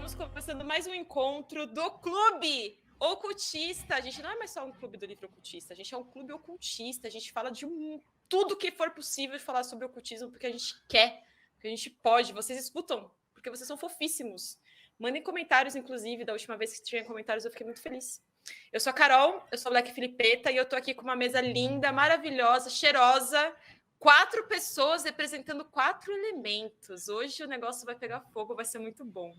Estamos começando mais um encontro do Clube Ocultista. A gente não é mais só um clube do livro ocultista, a gente é um clube ocultista. A gente fala de tudo que for possível falar sobre ocultismo, porque a gente quer, porque a gente pode. Vocês escutam, porque vocês são fofíssimos. Mandem comentários, inclusive, da última vez que tinha comentários, eu fiquei muito feliz. Eu sou a Carol, eu sou a Black Filipeta e eu tô aqui com uma mesa linda, maravilhosa, cheirosa. 4 pessoas representando 4 elementos. Hoje o negócio vai pegar fogo, vai ser muito bom.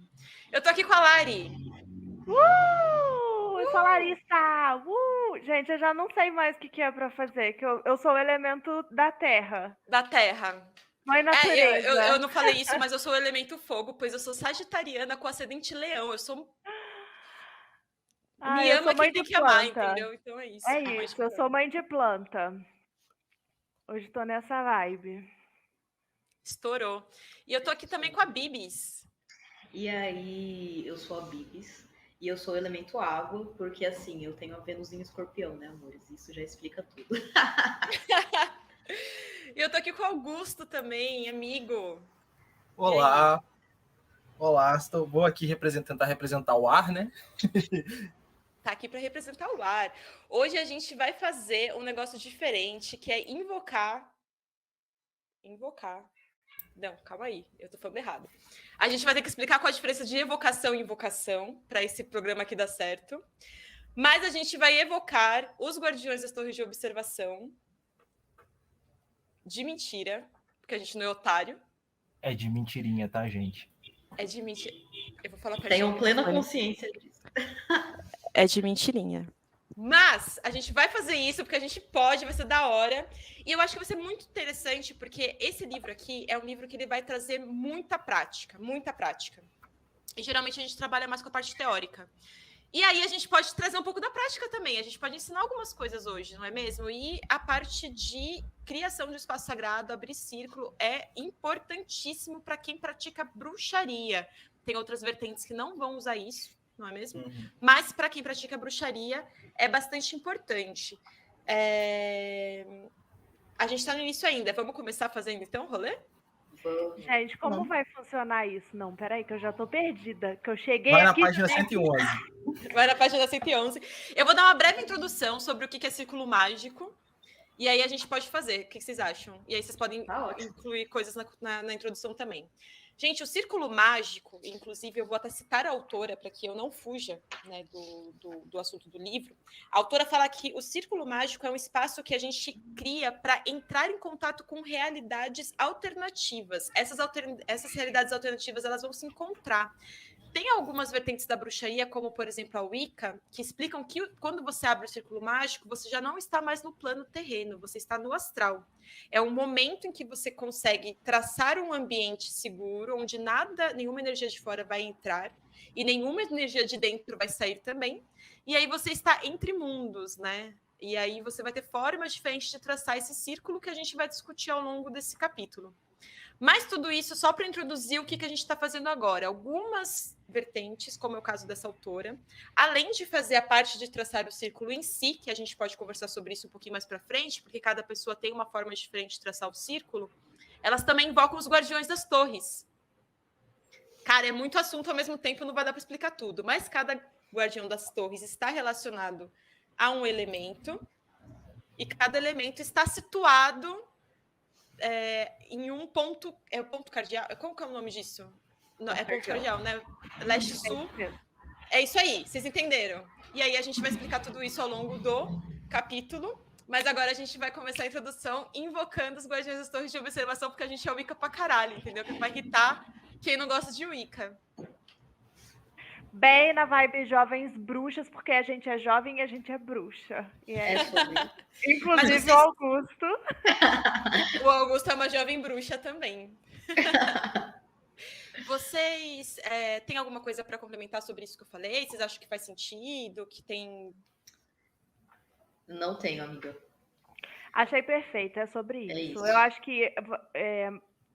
Eu tô aqui com a Lari. Eu sou a Larissa! Gente, eu já não sei mais o que é pra fazer, que eu sou o elemento da terra. Da Terra. Mãe natureza. Eu não falei isso, mas eu sou o elemento fogo, pois eu sou sagitariana com ascendente leão. Eu sou... Me eu ama sou mãe quem tem de que amar, planta. entendeu? Então é isso. É isso, eu sou mãe de planta. Hoje tô nessa vibe. Estourou. E eu tô aqui também com a Bibis. E aí, eu sou a Bibis. E eu sou o elemento água, porque assim, eu tenho a Vênus em Escorpião, né, amores? Isso já explica tudo. E eu tô aqui com o Augusto também, amigo. Olá. Olá, vou aqui tentar representar o ar, né? Tá aqui para representar o ar. Hoje a gente vai fazer um negócio diferente, que é invocar. Não, calma aí, eu tô falando errado. A gente vai ter que explicar qual a diferença de evocação e invocação para esse programa aqui dar certo. Mas a gente vai evocar os guardiões das torres de observação de mentira, porque a gente não é otário. É de mentirinha, tá, gente? É de mentira. Eu vou falar para Tenham plena consciência disso. É de mentirinha. Mas a gente vai fazer isso porque a gente pode, vai ser da hora. E eu acho que vai ser muito interessante, porque esse livro aqui é um livro que ele vai trazer muita prática, muita prática. E geralmente a gente trabalha mais com a parte teórica. E aí a gente pode trazer um pouco da prática também. A gente pode ensinar algumas coisas hoje, não é mesmo? E a parte de criação de espaço sagrado, abrir círculo, é importantíssimo para quem pratica bruxaria. Tem outras vertentes que não vão usar isso, não é mesmo? Uhum. Mas para quem pratica bruxaria é bastante importante. A gente está no início ainda. Vamos começar fazendo então o rolê? Gente, como vai funcionar isso? Não, peraí, que eu já tô perdida. Que eu cheguei Vai aqui... na página 111. Vai na página 111. Eu vou dar uma breve introdução sobre o que é círculo mágico. E aí a gente pode fazer. O que vocês acham? E aí vocês podem incluir coisas na introdução também. Gente, o círculo mágico, inclusive eu vou até citar a autora para que eu não fuja, né, do assunto do livro. A autora fala que o círculo mágico é um espaço que a gente cria para entrar em contato com realidades alternativas. Essas realidades alternativas elas vão se encontrar. Tem algumas vertentes da bruxaria, como, por exemplo, a Wicca, que explicam que quando você abre o círculo mágico, você já não está mais no plano terreno, você está no astral. É um momento em que você consegue traçar um ambiente seguro, onde nenhuma energia de fora vai entrar e nenhuma energia de dentro vai sair também. E aí você está entre mundos, né? E aí você vai ter formas diferentes de traçar esse círculo que a gente vai discutir ao longo desse capítulo. Mas tudo isso só para introduzir o que a gente está fazendo agora. Algumas vertentes, como é o caso dessa autora, além de fazer a parte de traçar o círculo em si, que a gente pode conversar sobre isso um pouquinho mais para frente, porque cada pessoa tem uma forma diferente de traçar o círculo, elas também invocam os guardiões das torres. Cara, é muito assunto ao mesmo tempo, não vai dar para explicar tudo, mas cada guardião das torres está relacionado a um elemento e cada elemento está situado em um ponto... É o ponto cardeal? Como que é o nome disso? Não, é ponto cardeal, né? Leste-sul. É isso aí, vocês entenderam. E aí a gente vai explicar tudo isso ao longo do capítulo, mas agora a gente vai começar a introdução invocando os guardiões das torres de observação, porque a gente é Wicca pra caralho, entendeu? Que vai irritar quem não gosta de Wicca. Bem na vibe jovens bruxas, porque a gente é jovem e a gente é bruxa. E inclusive vocês... o Augusto. O Augusto é uma jovem bruxa também. Vocês têm alguma coisa para complementar sobre isso que eu falei? Vocês acham que faz sentido? Que tem... Não tenho, amiga. Achei perfeito, é sobre isso. Eu acho que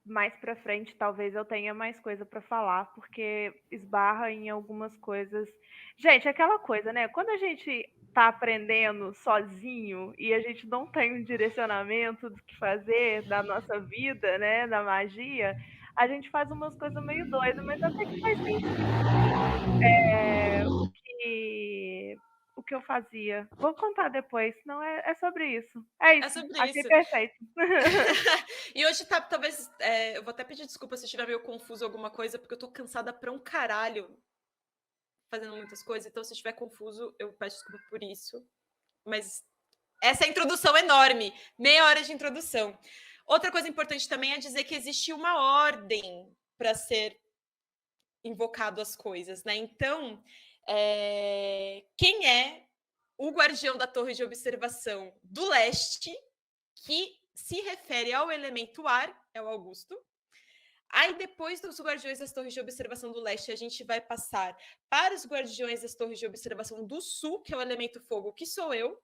mais para frente talvez eu tenha mais coisa para falar, porque esbarra em algumas coisas. Gente, aquela coisa, né? Quando a gente tá aprendendo sozinho e a gente não tem um direcionamento do que fazer da nossa vida, né? Da magia, a gente faz umas coisas meio doidas, mas até que faz sentido. o que eu fazia. Vou contar depois, não é sobre isso. É isso, sobre achei isso. perfeito. E hoje talvez, eu vou até pedir desculpa se estiver meio confuso alguma coisa, porque eu tô cansada pra um caralho fazendo muitas coisas, então se estiver confuso, eu peço desculpa por isso. Mas essa é a introdução enorme, meia hora de introdução. Outra coisa importante também é dizer que existe uma ordem para ser invocado as coisas, né? Então, quem é o guardião da torre de observação do leste, que se refere ao elemento ar, é o Augusto. Aí, depois dos guardiões das torres de observação do leste, a gente vai passar para os guardiões das torres de observação do sul, que é o elemento fogo, que sou eu.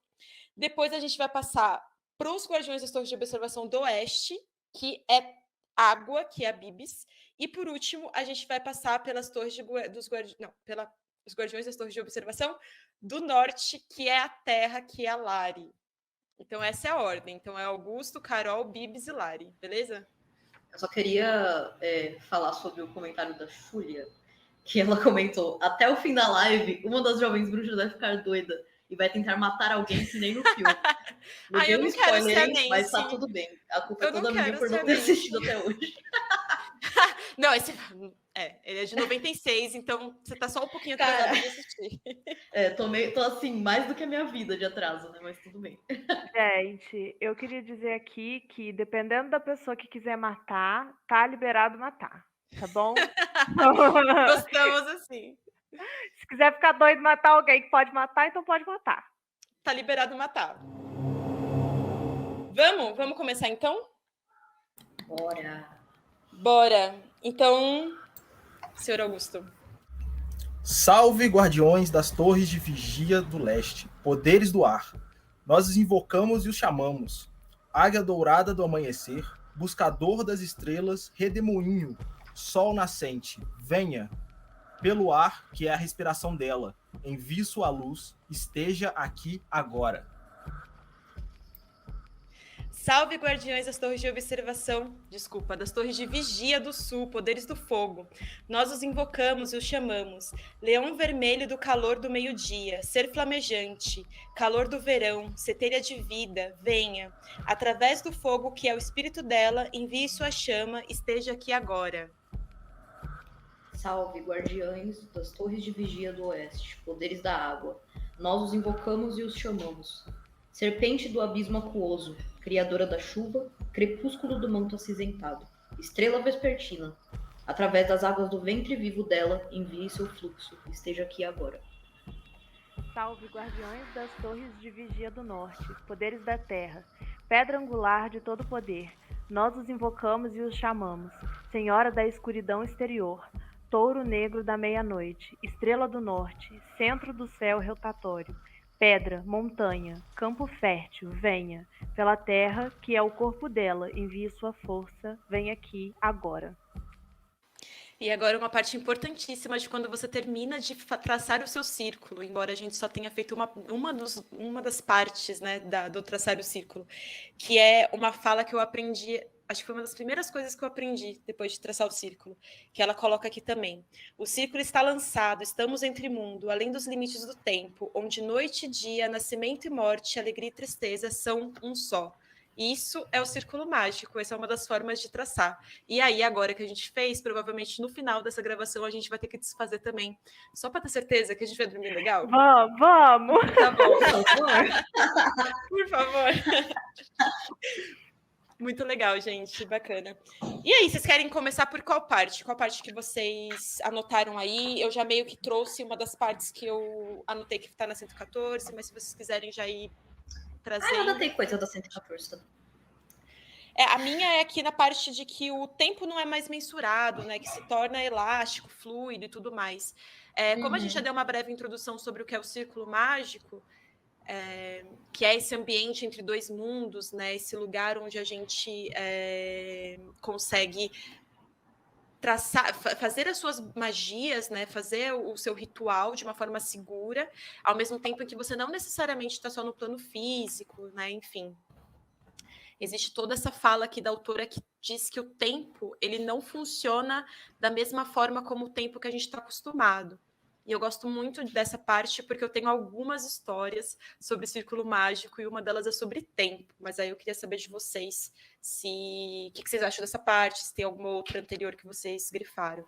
Depois a gente vai passar para os guardiões das torres de observação do oeste, que é água, que é a Bibis. E por último, a gente vai passar pelas torres dos os guardiões das torres de observação do norte, que é a terra, que é a Lari. Então essa é a ordem. Então é Augusto, Carol, Bibis e Lari, beleza? Eu só queria falar sobre o comentário da Júlia, que ela comentou: até o fim da live, uma das jovens bruxas vai ficar doida e vai tentar matar alguém que nem no filme. Eu não quero ser a Nancy. Mas tá tudo bem. A culpa é toda minha por não ter assistido até hoje. Não, ele é de 96, então você tá só um pouquinho atrasado de assistir. Tô assim, mais do que a minha vida de atraso, né? Mas tudo bem. Gente, eu queria dizer aqui que, dependendo da pessoa que quiser matar, tá liberado matar, tá bom? Gostamos assim. Se quiser ficar doido e matar alguém que pode matar, então pode matar. Tá liberado matar. Vamos começar então? Bora. Então, senhor Augusto. Salve, guardiões das torres de vigia do leste, poderes do ar. Nós os invocamos e os chamamos. Águia dourada do amanhecer, buscador das estrelas, redemoinho, sol nascente, venha. Pelo ar, que é a respiração dela, envie sua luz, esteja aqui agora. Salve, guardiões das torres de observação, das torres de vigia do sul, poderes do fogo. Nós os invocamos e os chamamos. Leão vermelho do calor do meio-dia, ser flamejante, calor do verão, centelha de vida, venha. Através do fogo que é o espírito dela, envie sua chama, esteja aqui agora. Salve, guardiões das torres de vigia do oeste, poderes da água. Nós os invocamos e os chamamos. Serpente do abismo aquoso, criadora da chuva, crepúsculo do manto acinzentado, estrela vespertina. Através das águas do ventre vivo dela, envie seu fluxo, esteja aqui agora. Salve, guardiões das torres de vigia do norte, poderes da terra, pedra angular de todo poder. Nós os invocamos e os chamamos. Senhora da escuridão exterior, touro negro da meia-noite, estrela do norte, centro do céu rotatório, pedra, montanha, campo fértil, venha. Pela terra, que é o corpo dela, envie sua força, venha aqui, agora. E agora uma parte importantíssima de quando você termina de traçar o seu círculo, embora a gente só tenha feito uma das partes, né, do traçar o círculo, que é uma fala que eu aprendi, acho que foi uma das primeiras coisas que eu aprendi depois de traçar o círculo, que ela coloca aqui também. O círculo está lançado, estamos entre mundo, além dos limites do tempo, onde noite e dia, nascimento e morte, alegria e tristeza são um só. Isso é o círculo mágico, essa é uma das formas de traçar. E aí, agora que a gente fez, provavelmente no final dessa gravação a gente vai ter que desfazer também. Só para ter certeza que a gente vai dormir legal? Vamos! Tá bom. Por favor. Muito legal, gente. Bacana. E aí, vocês querem começar por qual parte? Qual parte que vocês anotaram aí? Eu já meio que trouxe uma das partes que eu anotei que está na 114, mas se vocês quiserem já ir trazendo... eu anotei coisa da 114 também. A minha é aqui na parte de que o tempo não é mais mensurado, né? Que se torna elástico, fluido e tudo mais. Como a gente já deu uma breve introdução sobre o que é o círculo mágico, que é esse ambiente entre dois mundos, né? Esse lugar onde a gente consegue traçar, fazer as suas magias, né? Fazer o seu ritual de uma forma segura, ao mesmo tempo em que você não necessariamente está só no plano físico, né? Enfim. Existe toda essa fala aqui da autora que diz que o tempo ele não funciona da mesma forma como o tempo que a gente está acostumado. E eu gosto muito dessa parte porque eu tenho algumas histórias sobre círculo mágico e uma delas é sobre tempo. Mas aí eu queria saber de vocês o que vocês acham dessa parte, se tem alguma outra anterior que vocês grifaram.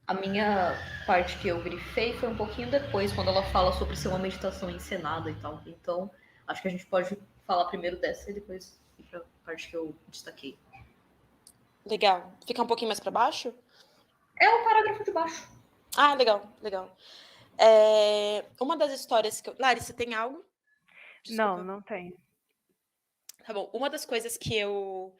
A minha parte que eu grifei foi um pouquinho depois, quando ela fala sobre ser uma meditação encenada e tal. Então, acho que a gente pode falar primeiro dessa e depois ir para a parte que eu destaquei. Legal. Fica um pouquinho mais para baixo? É o parágrafo de baixo. Ah, legal, legal. Uma das histórias que eu... Larissa, tem algo? Desculpa. Não tem. Tá bom. Uma das coisas que eu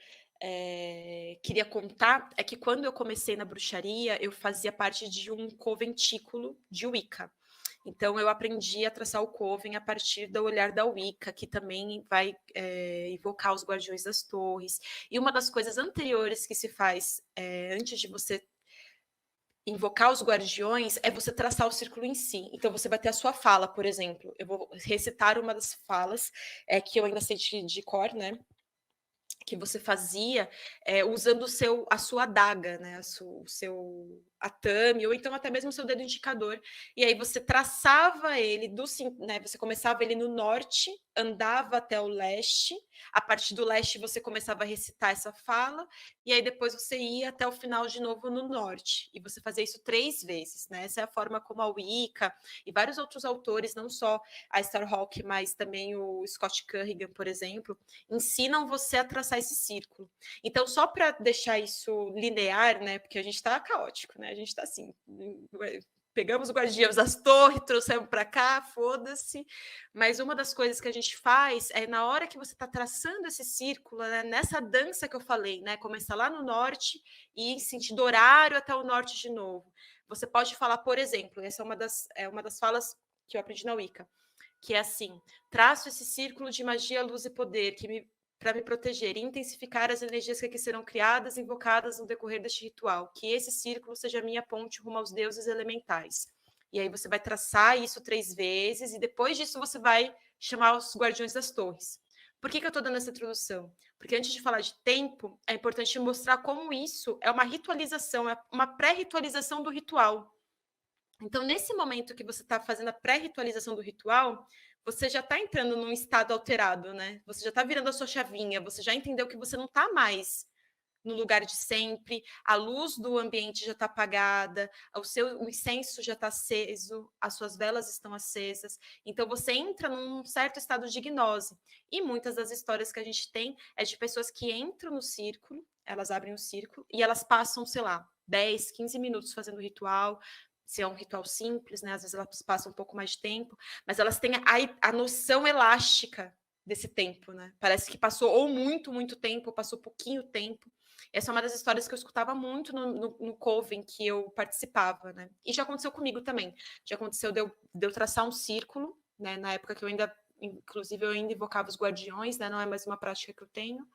queria contar é que quando eu comecei na bruxaria, eu fazia parte de um conventículo de Wicca. Então, eu aprendi a traçar o coven a partir do olhar da Wicca, que também vai invocar os guardiões das torres. E uma das coisas anteriores que se faz antes de você invocar os guardiões é você traçar o círculo em si. Então, você vai ter a sua fala, por exemplo. Eu vou recitar uma das falas que eu ainda sei de cor, né? Que você fazia usando a sua adaga, né? O seu atame, ou então até mesmo o seu dedo indicador. E aí você traçava ele né? Você começava ele no norte, andava até o leste. A partir do leste você começava a recitar essa fala, e aí depois você ia até o final de novo no norte. E você fazia isso 3 vezes, né? Essa é a forma como a Wicca e vários outros autores, não só a Starhawk, mas também o Scott Currigan, por exemplo, ensinam você a traçar esse círculo. Então, só para deixar isso linear, né? Porque a gente está caótico, né? A gente está assim, pegamos o guardiões das torres, trouxemos para cá, foda-se. Mas uma das coisas que a gente faz é na hora que você está traçando esse círculo, né, nessa dança que eu falei, né? Começar lá no norte e em sentido horário até o norte de novo. Você pode falar, por exemplo, essa é uma das falas que eu aprendi na Wicca, que é assim: traço esse círculo de magia, luz e poder para me proteger e intensificar as energias que aqui serão criadas e invocadas no decorrer deste ritual. Que esse círculo seja a minha ponte rumo aos deuses elementais. E aí você vai traçar isso 3 vezes e depois disso você vai chamar os guardiões das torres. Por que eu estou dando essa introdução? Porque antes de falar de tempo, é importante mostrar como isso é uma ritualização, é uma pré-ritualização do ritual. Então, nesse momento que você está fazendo a pré-ritualização do ritual, você já está entrando num estado alterado, né? Você já está virando a sua chavinha, você já entendeu que você não está mais no lugar de sempre, a luz do ambiente já está apagada, o incenso já está aceso, as suas velas estão acesas. Então, você entra num certo estado de gnose. E muitas das histórias que a gente tem é de pessoas que entram no círculo, elas abrem o círculo e elas passam, sei lá, 10, 15 minutos fazendo o ritual. Se é um ritual simples, né? Às vezes elas passam um pouco mais de tempo, mas elas têm a noção elástica desse tempo, né? Parece que passou ou muito tempo, ou passou pouquinho tempo. Essa é uma das histórias que eu escutava muito no Coven que eu participava, né? E já aconteceu comigo também. Já aconteceu de eu traçar um círculo, né? Na época que inclusive, eu ainda invocava os guardiões, né? Não é mais uma prática que eu tenho.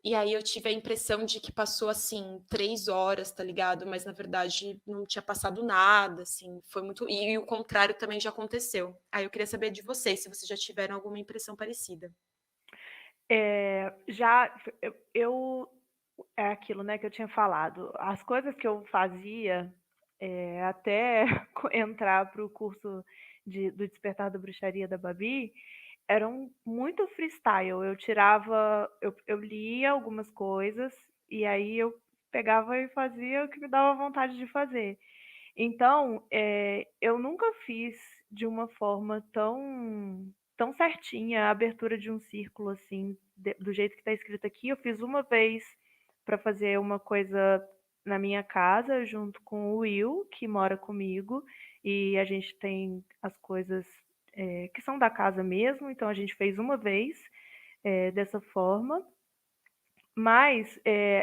E aí eu tive a impressão de que passou, assim, 3 horas, tá ligado? Mas, na verdade, não tinha passado nada, assim, foi muito... E o contrário também já aconteceu. Aí eu queria saber de vocês, se vocês já tiveram alguma impressão parecida. É aquilo, né, que eu tinha falado. As coisas que eu fazia até entrar para o curso do Despertar da Bruxaria da Babi eram muito freestyle. Eu lia algumas coisas e aí eu pegava e fazia o que me dava vontade de fazer. Então, eu nunca fiz de uma forma tão certinha a abertura de um círculo assim, do jeito que está escrito aqui. Eu fiz uma vez para fazer uma coisa na minha casa, junto com o Will, que mora comigo, e a gente tem as coisas que são da casa mesmo, então a gente fez uma vez dessa forma. Mas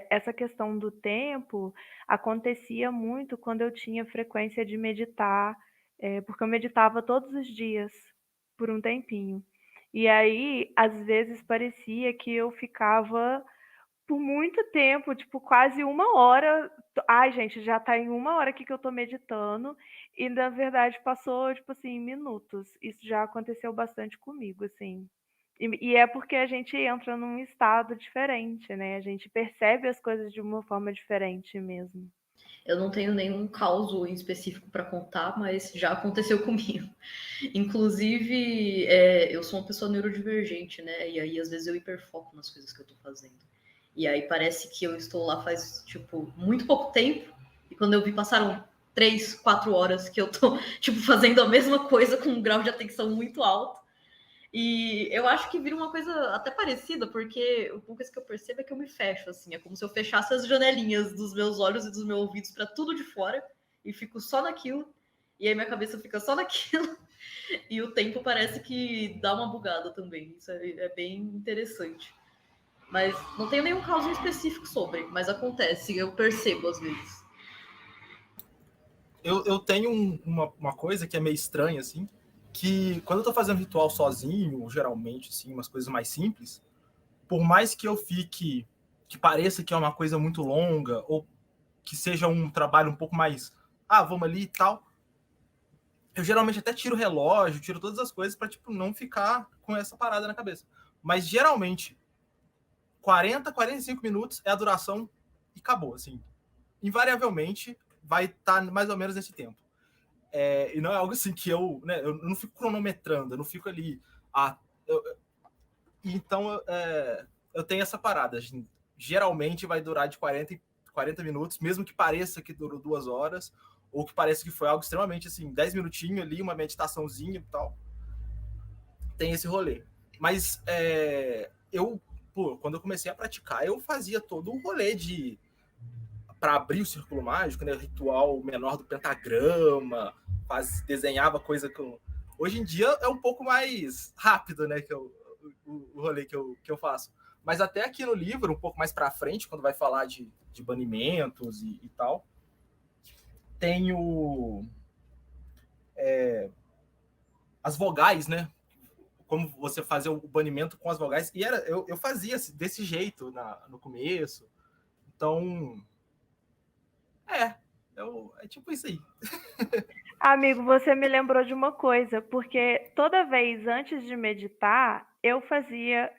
essa questão do tempo acontecia muito quando eu tinha frequência de meditar, porque eu meditava todos os dias por um tempinho. E aí, às vezes, parecia que eu ficava por muito tempo, tipo, quase 1 hora. Ai, gente, já tá em 1 hora aqui que eu tô meditando, e na verdade passou, tipo assim, minutos. Isso já aconteceu bastante comigo, assim. E é porque a gente entra num estado diferente, né? A gente percebe as coisas de uma forma diferente mesmo. Eu não tenho nenhum caos em específico para contar, mas já aconteceu comigo. Inclusive, eu sou uma pessoa neurodivergente, né? E aí, às vezes, eu hiperfoco nas coisas que eu tô fazendo. E aí, parece que eu estou lá faz, tipo, muito pouco tempo. E quando eu vi, passaram 3, 4 horas que eu tô, tipo, fazendo a mesma coisa com um grau de atenção muito alto. E eu acho que vira uma coisa até parecida, porque uma coisa que eu percebo é que eu me fecho, assim. É como se eu fechasse as janelinhas dos meus olhos e dos meus ouvidos para tudo de fora e fico só naquilo. E aí minha cabeça fica só naquilo. E o tempo parece que dá uma bugada também. Isso é bem interessante. Mas não tenho nenhum caso em específico sobre, mas acontece, eu percebo às vezes. Eu tenho uma coisa que é meio estranha, assim, que quando eu tô fazendo ritual sozinho, geralmente, assim, umas coisas mais simples, por mais que eu fique, que pareça que é uma coisa muito longa, ou que seja um trabalho um pouco mais, vamos ali e tal, eu geralmente até tiro o relógio, tiro todas as coisas para tipo, não ficar com essa parada na cabeça. Mas geralmente, 40, 45 minutos é a duração e acabou, assim. Invariavelmente vai estar mais ou menos nesse tempo. E não é algo assim que eu não fico cronometrando, eu não fico ali. Então, eu tenho essa parada. Assim, geralmente vai durar de 40 minutos, mesmo que pareça que durou 2 horas, ou que pareça que foi algo extremamente assim, 10 minutinhos ali, uma meditaçãozinha e tal. Tem esse rolê. Mas quando eu comecei a praticar, eu fazia todo um rolê para abrir o círculo mágico, né? Ritual menor do pentagrama, desenhava coisa com. Hoje em dia é um pouco mais rápido, né? O rolê que eu faço. Mas até aqui no livro, um pouco mais para frente, quando vai falar de banimentos e tal, tem as vogais, né? Como você fazer o banimento com as vogais. E eu fazia desse jeito no começo. Então, é tipo isso aí. Amigo, você me lembrou de uma coisa, porque toda vez antes de meditar, eu fazia.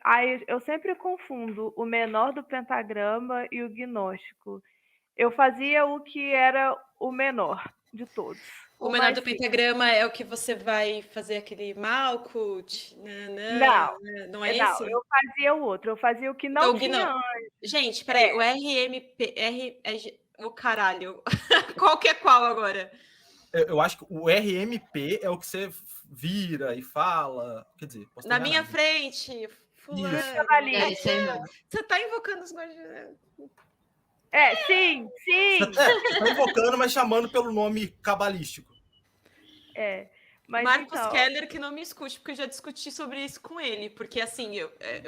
Eu sempre confundo o menor do pentagrama e o gnóstico. Eu fazia o que era o menor de todos. O menor do pentagrama é o que você vai fazer aquele Malkuth? Não é esse? Não, eu fazia o outro. Eu fazia o que não tinha anjo. Gente, peraí, o RMP... O caralho. Qual que é qual agora? Eu acho que o RMP é o que você vira e fala. Quer dizer, na minha frente, fulano. Você tá invocando os guardiões. Sim. Você tá invocando, mas chamando pelo nome cabalístico. Mas Marcos então... Keller que não me escute, porque eu já discuti sobre isso com ele. Porque assim,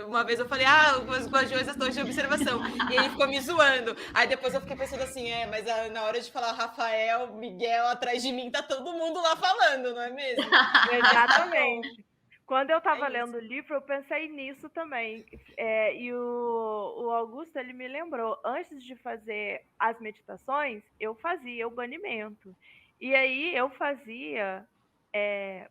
uma vez eu falei, os guardiões das torres de observação. E ele ficou me zoando. Aí depois eu fiquei pensando assim, mas na hora de falar Rafael, Miguel, atrás de mim, tá todo mundo lá falando, não é mesmo? Exatamente. Quando eu estava lendo o livro, eu pensei nisso também. E o Augusto, ele me lembrou, antes de fazer as meditações, eu fazia o banimento. E aí eu fazia...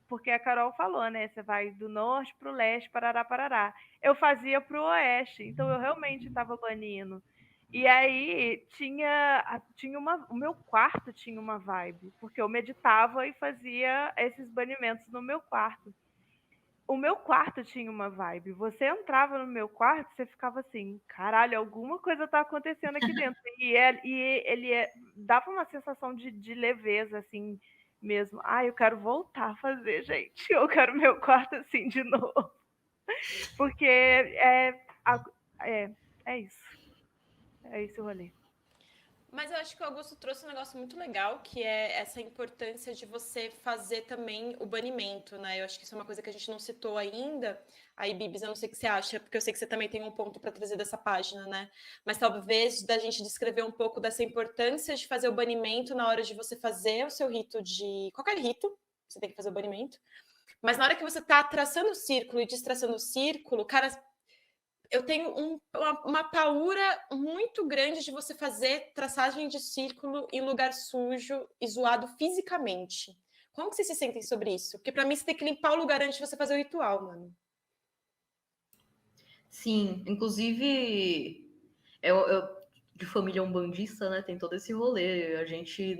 porque a Carol falou, né? Você vai do norte para o leste, parará. Eu fazia para o oeste, então eu realmente estava banindo. E aí o meu quarto tinha uma vibe, porque eu meditava e fazia esses banimentos no meu quarto. O meu quarto tinha uma vibe. Você entrava no meu quarto, você ficava assim, caralho, alguma coisa tá acontecendo aqui dentro. E ele dava uma sensação de leveza, assim, mesmo. Eu quero voltar a fazer, gente. Eu quero meu quarto assim de novo. Porque é isso. É isso o rolê. Mas eu acho que o Augusto trouxe um negócio muito legal, que é essa importância de você fazer também o banimento, né? Eu acho que isso é uma coisa que a gente não citou ainda. Aí, Bibis, eu não sei o que você acha, porque eu sei que você também tem um ponto para trazer dessa página, né? Mas talvez da gente descrever um pouco dessa importância de fazer o banimento na hora de você fazer o seu rito de... Qualquer rito, você tem que fazer o banimento. Mas na hora que você está traçando o círculo e destraçando o círculo, cara... Eu tenho uma paura muito grande de você fazer traçagem de círculo em lugar sujo e zoado fisicamente. Como que vocês se sentem sobre isso? Porque para mim você tem que limpar o lugar antes de você fazer o ritual, mano. Sim, inclusive de família umbandista, né? Tem todo esse rolê. A gente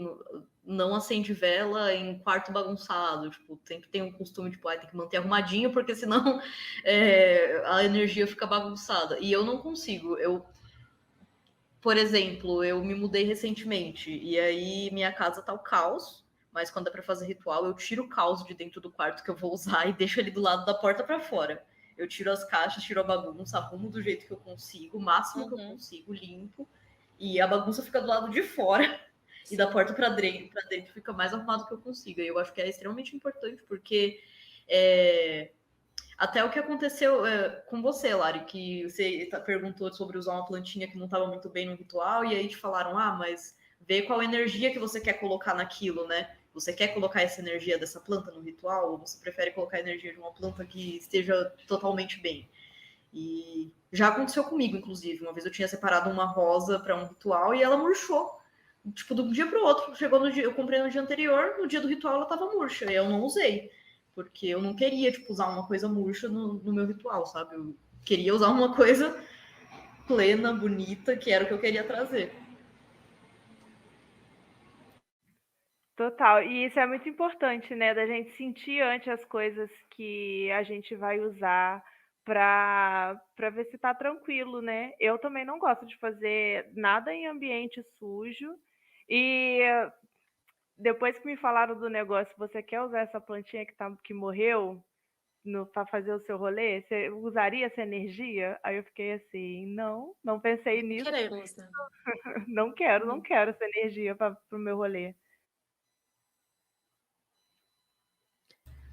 não acende vela em quarto bagunçado. Tipo, sempre tem um costume, tipo, tem que manter arrumadinho, porque senão a energia fica bagunçada. E eu não consigo. Por exemplo, eu me mudei recentemente, e aí minha casa tá o caos, mas quando é pra fazer ritual, eu tiro o caos de dentro do quarto que eu vou usar e deixo ele do lado da porta para fora. Eu tiro as caixas, tiro a bagunça, arrumo do jeito que eu consigo, o máximo que eu consigo, limpo, e a bagunça fica do lado de fora. Sim. E da porta para dentro fica mais arrumado que eu consigo. E eu acho que é extremamente importante, porque até o que aconteceu com você, Lari, que você perguntou sobre usar uma plantinha que não estava muito bem no ritual, e aí te falaram, mas vê qual energia que você quer colocar naquilo, né? Você quer colocar essa energia dessa planta no ritual, ou você prefere colocar a energia de uma planta que esteja totalmente bem? E já aconteceu comigo, inclusive. Uma vez eu tinha separado uma rosa para um ritual e ela murchou. Tipo, de um dia para o outro. Chegou no dia, eu comprei no dia anterior, no dia do ritual ela estava murcha, e eu não usei. Porque eu não queria, tipo, usar uma coisa murcha no meu ritual, sabe? Eu queria usar uma coisa plena, bonita, que era o que eu queria trazer. Total. E isso é muito importante, né? Da gente sentir antes as coisas que a gente vai usar para ver se tá tranquilo, né? Eu também não gosto de fazer nada em ambiente sujo. E depois que me falaram do negócio, você quer usar essa plantinha que morreu para fazer o seu rolê? Você usaria essa energia? Aí eu fiquei assim, não pensei nisso. Queremos, né? Não quero essa energia para o meu rolê.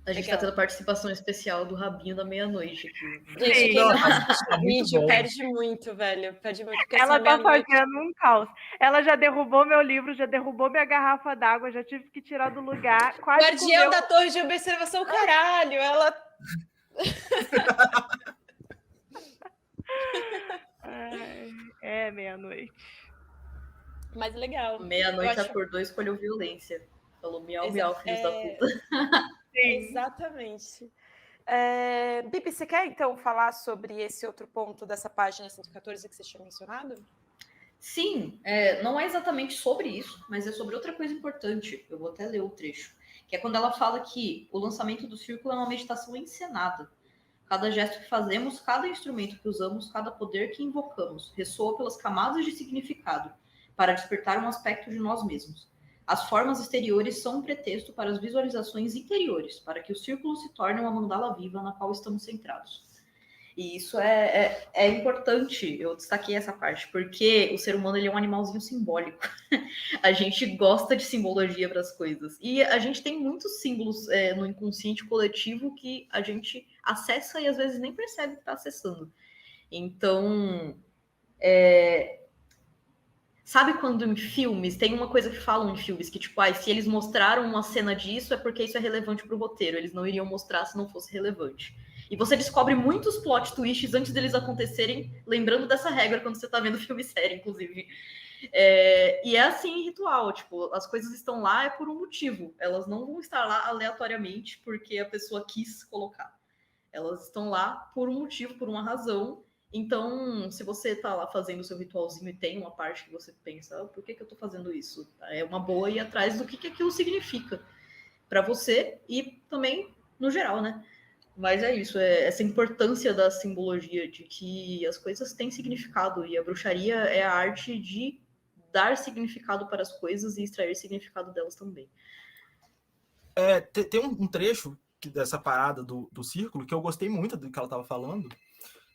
A gente Legal. Tá tendo participação especial do Rabinho da Meia-Noite aqui. Gente, quem não assiste o vídeo perde muito, velho. Perde muito. Ela tá fazendo um caos. Ela já derrubou meu livro, já derrubou minha garrafa d'água, já tive que tirar do lugar. Quase Guardião da torre de observação, caralho. Ela... meia-noite. Mas legal. Meia-noite acordou e escolheu violência. Falou miau, miau, filhos da puta. Sim. Exatamente. Bibi, você quer então falar sobre esse outro ponto dessa página 114 que você tinha mencionado? Sim, não é exatamente sobre isso, mas é sobre outra coisa importante. Eu vou até ler o trecho. Que é quando ela fala que o lançamento do círculo é uma meditação encenada. Cada gesto que fazemos, cada instrumento que usamos, cada poder que invocamos, ressoa pelas camadas de significado, para despertar um aspecto de nós mesmos. As formas exteriores são um pretexto para as visualizações interiores, para que o círculo se torne uma mandala viva na qual estamos centrados. E isso é importante, eu destaquei essa parte, porque o ser humano ele é um animalzinho simbólico. A gente gosta de simbologia para as coisas. E a gente tem muitos símbolos no inconsciente coletivo que a gente acessa e às vezes nem percebe que está acessando. Então, sabe quando em filmes, tem uma coisa que falam em filmes, que tipo, se eles mostraram uma cena disso, é porque isso é relevante pro roteiro, eles não iriam mostrar se não fosse relevante. E você descobre muitos plot twists antes deles acontecerem, lembrando dessa regra quando você tá vendo filme e série, inclusive. E é assim em ritual, tipo, as coisas estão lá por um motivo, elas não vão estar lá aleatoriamente porque a pessoa quis colocar. Elas estão lá por um motivo, por uma razão. Então, se você tá lá fazendo o seu ritualzinho e tem uma parte que você pensa, por que eu tô fazendo isso? É uma boa ir atrás do que aquilo significa para você e também no geral, né? Mas é isso, essa importância da simbologia, de que as coisas têm significado e a bruxaria é a arte de dar significado para as coisas e extrair significado delas também. Tem um trecho dessa parada do círculo que eu gostei muito do que ela estava falando,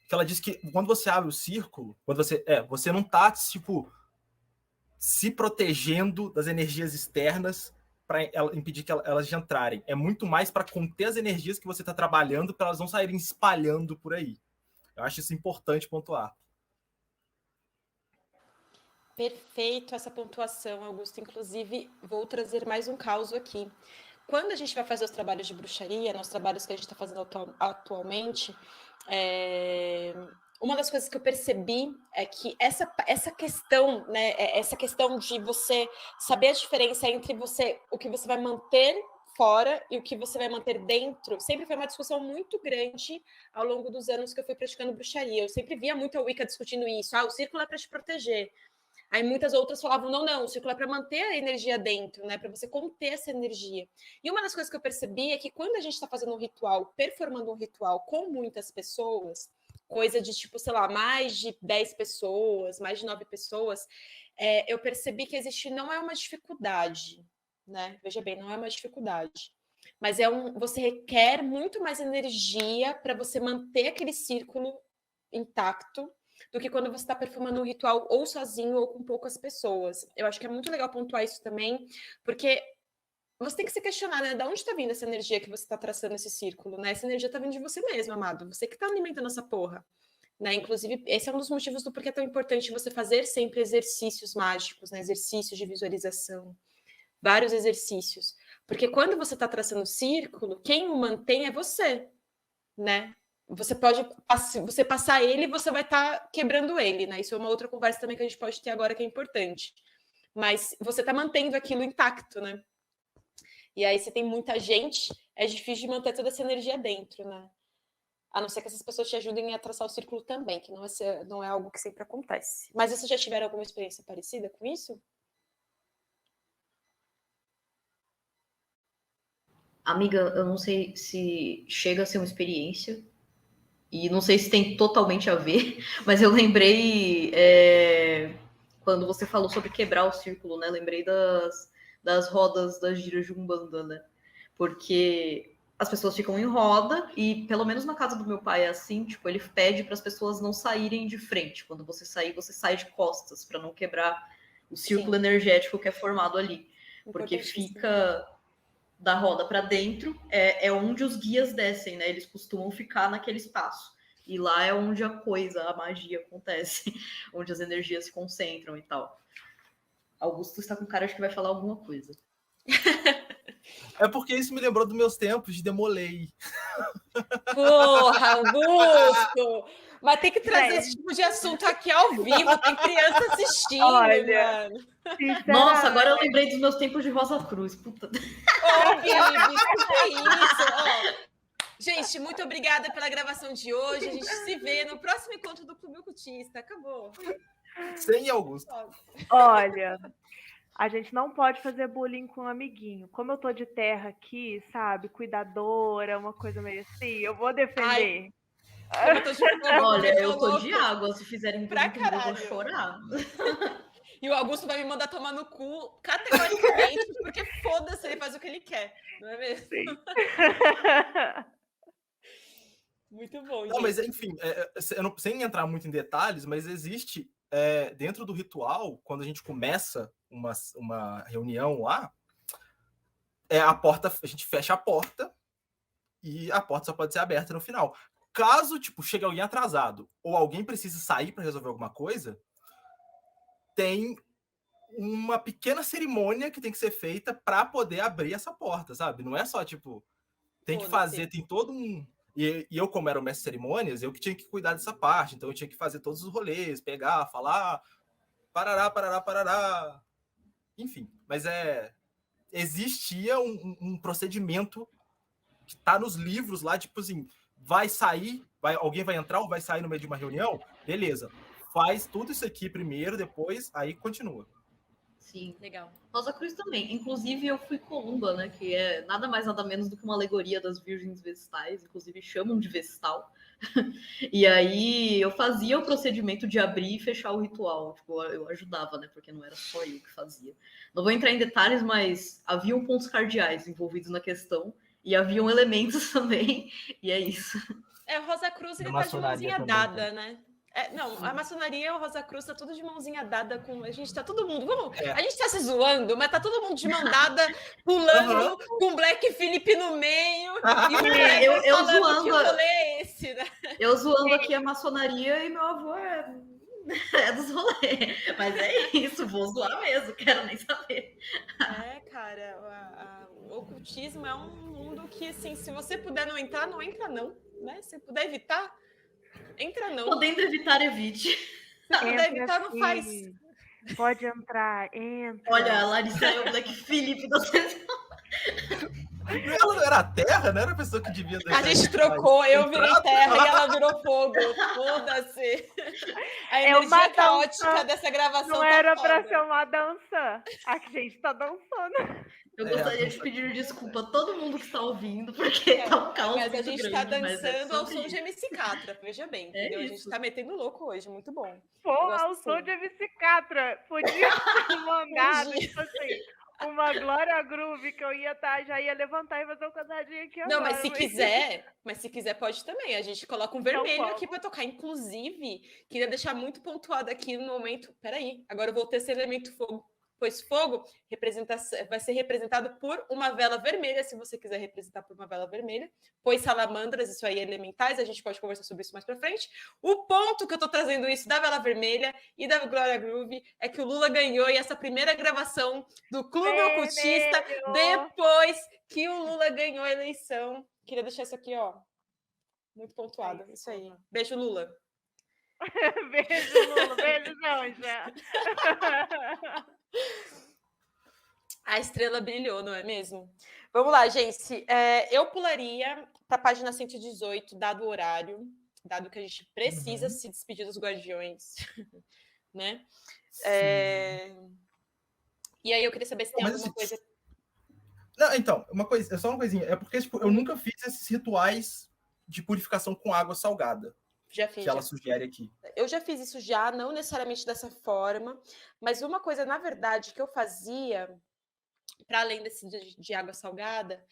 que ela diz que quando você abre o círculo, quando você não tá, tipo, se protegendo das energias externas para impedir que elas de entrarem. É muito mais para conter as energias que você está trabalhando para elas não saírem espalhando por aí. Eu acho isso importante pontuar. Perfeito essa pontuação, Augusto. Inclusive, vou trazer mais um caos aqui. Quando a gente vai fazer os trabalhos de bruxaria, nos trabalhos que a gente está fazendo atualmente, uma das coisas que eu percebi é que essa questão, né, essa questão de você saber a diferença entre o que você vai manter fora e o que você vai manter dentro, sempre foi uma discussão muito grande ao longo dos anos que eu fui praticando bruxaria. Eu sempre via muito a Wicca discutindo isso. O círculo é para te proteger. Aí muitas outras falavam, não, o círculo é para manter a energia dentro, né? Para você conter essa energia. E uma das coisas que eu percebi é que quando a gente está fazendo um ritual, performando um ritual com muitas pessoas, coisa de tipo, sei lá, mais de 10 pessoas, mais de 9 pessoas, eu percebi que não é uma dificuldade, né? Veja bem, não é uma dificuldade. Mas você requer muito mais energia para você manter aquele círculo intacto do que quando você está perfumando um ritual ou sozinho ou com poucas pessoas. Eu acho que é muito legal pontuar isso também, porque você tem que se questionar, né? De onde está vindo essa energia que você está traçando esse círculo, né? Essa energia está vindo de você mesmo, amado. Você que está alimentando essa porra. Né? Inclusive, esse é um dos motivos do porquê é tão importante você fazer sempre exercícios mágicos, né? Exercícios de visualização. Vários exercícios. Porque quando você está traçando o círculo, quem o mantém é você, né? Você pode você passar ele e você vai estar quebrando ele, né? Isso é uma outra conversa também que a gente pode ter agora que é importante. Mas você está mantendo aquilo intacto, né? E aí, se tem muita gente, é difícil de manter toda essa energia dentro, né? A não ser que essas pessoas te ajudem a traçar o círculo também, que não é algo que sempre acontece. Mas vocês já tiveram alguma experiência parecida com isso? Amiga, eu não sei se chega a ser uma experiência, e não sei se tem totalmente a ver, mas eu lembrei, quando você falou sobre quebrar o círculo, né? Lembrei das rodas das giras de Umbanda, né? Porque as pessoas ficam em roda, e pelo menos na casa do meu pai é assim, tipo, ele pede para as pessoas não saírem de frente. Quando você sair, você sai de costas, para não quebrar o círculo energético que é formado ali. Porque fica da roda para dentro, é onde os guias descem, né? Eles costumam ficar naquele espaço. E lá é onde a magia acontece, onde as energias se concentram e tal. Augusto está com cara de que vai falar alguma coisa. É porque isso me lembrou dos meus tempos de Demolei. Porra, Augusto! Mas tem que trazer esse tipo de assunto aqui ao vivo. Tem criança assistindo, mano. Nossa, agora eu lembrei dos meus tempos de Rosa Cruz. Puta. Ô, Bibi, que é isso? Ó, gente, muito obrigada pela gravação de hoje. A gente se vê no próximo encontro do Clube Ocultista. Acabou. Sem Augusto. Olha, a gente não pode fazer bullying com um amiguinho. Como eu tô de terra aqui, sabe? Cuidadora, uma coisa meio assim, eu vou defender. Olha, eu tô de água. Se fizerem bullying comigo, eu vou chorar. E o Augusto vai me mandar tomar no cu categoricamente, porque foda-se, ele faz o que ele quer. Não é mesmo? Sim. Muito bom, não, mas enfim, sem entrar muito em detalhes, mas existe dentro do ritual, quando a gente começa uma reunião lá, a gente fecha a porta e a porta só pode ser aberta no final. Caso chegue alguém atrasado ou alguém precise sair para resolver alguma coisa, tem uma pequena cerimônia que tem que ser feita para poder abrir essa porta, sabe? Não é só tem que fazer, tem todo um... E eu, como era o mestre de cerimônias, eu que tinha que cuidar dessa parte, então eu tinha que fazer todos os rolês, pegar, falar, parará. Enfim, mas existia um procedimento que tá nos livros lá, tipo assim, alguém vai entrar ou vai sair no meio de uma reunião? Beleza. Faz tudo isso aqui primeiro, depois, aí continua. Sim. Legal. Rosa Cruz também. Inclusive, eu fui columba, né? Que é nada mais, nada menos do que uma alegoria das virgens vestais. Inclusive, chamam de vestal. E aí, eu fazia o procedimento de abrir e fechar o ritual. Eu ajudava, né? Porque não era só eu que fazia. Não vou entrar em detalhes, mas haviam pontos cardeais envolvidos na questão. E haviam elementos também. E é isso. Rosa Cruz, ele tá de mãozinha dada, né? Não, a maçonaria e o Rosa Cruz tá tudo de mãozinha dada com... A gente tá todo mundo... A gente tá se zoando, mas tá todo mundo de mão dada, pulando com o Black Phillip no meio. E eu zoando, que rolê é esse, né? Eu zoando aqui a maçonaria e meu avô é dos rolês. Mas é isso, vou zoar mesmo, quero nem saber. Cara, o ocultismo é um mundo que, assim, se você puder não entrar, não entra não, né? Se puder evitar... Entra não. Podendo evitar, evite. Se puder evitar, não faz. Pode entrar, entra. Olha, a Larissa é o Black Phillip da sessão. Ela não era a terra, não era a pessoa que devia deixar. A gente trocou, eu virei terra e ela virou fogo. Foda-se. A energia caótica dessa gravação não era pra ser uma dança. A gente tá dançando. Eu gostaria de pedir desculpa a todo mundo que está ouvindo, porque tá um caos mas a gente grande, tá dançando ao som isso. de MC Catra, veja bem, entendeu? A gente tá metendo louco hoje, muito bom. Porra, ao som de MC Catra. Podia ter mandado, tipo assim, uma Glória Groove que eu já ia levantar e fazer um quadradinho aqui agora. Não, mas se quiser pode também. A gente coloca um vermelho aqui para tocar. Inclusive, queria deixar muito pontuado aqui no momento. Peraí, agora eu vou ter esse elemento fogo. Pois fogo vai ser representado por uma vela vermelha, se você quiser representar por uma vela vermelha. Pois salamandras, isso aí, elementais, a gente pode conversar sobre isso mais para frente. O ponto que eu tô trazendo isso da vela vermelha e da Glória Groove é que o Lula ganhou e essa primeira gravação do Clube Ocultista, depois que o Lula ganhou a eleição. Queria deixar isso aqui, ó, muito pontuado. Isso aí. Beijo, Lula. Beijo, Lula. Beijo, Janja. A estrela brilhou, não é mesmo? Vamos lá, gente. Eu pularia para a página 118, dado o horário, dado que a gente precisa se despedir dos guardiões, né? E aí eu queria saber se tem alguma coisa... Não, então, só uma coisinha. É porque tipo, eu nunca fiz esses rituais de purificação com água salgada. Já fiz. Que ela sugere aqui. Eu já fiz isso já, não necessariamente dessa forma, mas uma coisa, na verdade, que eu fazia, para além desse de água salgada,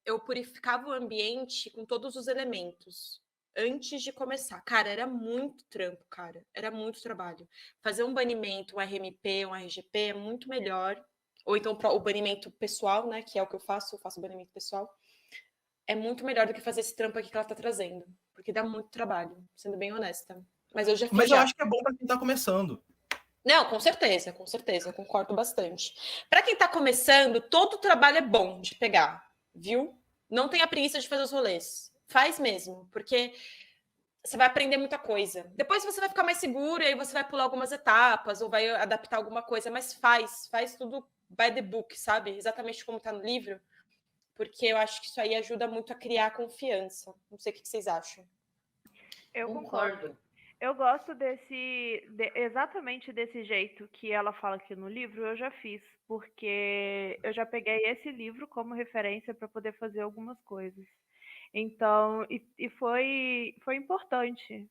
eu purificava o ambiente com todos os elementos antes de começar. Cara, era muito trampo, cara. Era muito trabalho. Fazer um banimento, um RMP, um RGP é muito melhor. Ou então o banimento pessoal, né? Que é o que eu faço banimento pessoal. É muito melhor do que fazer esse trampo aqui que ela tá trazendo. Porque dá muito trabalho, sendo bem honesta. Mas eu já fiz. Mas eu acho que é bom para quem tá começando. Não, com certeza, concordo bastante. Para quem tá começando, todo trabalho é bom de pegar, viu? Não tenha preguiça de fazer os rolês. Faz mesmo, porque você vai aprender muita coisa. Depois você vai ficar mais seguro e aí você vai pular algumas etapas ou vai adaptar alguma coisa, mas faz tudo by the book, sabe? Exatamente como tá no livro. Porque eu acho que isso aí ajuda muito a criar confiança. Não sei o que vocês acham. Eu concordo. Eu gosto exatamente desse jeito que ela fala aqui no livro, eu já fiz, porque eu já peguei esse livro como referência para poder fazer algumas coisas. Então, foi importante,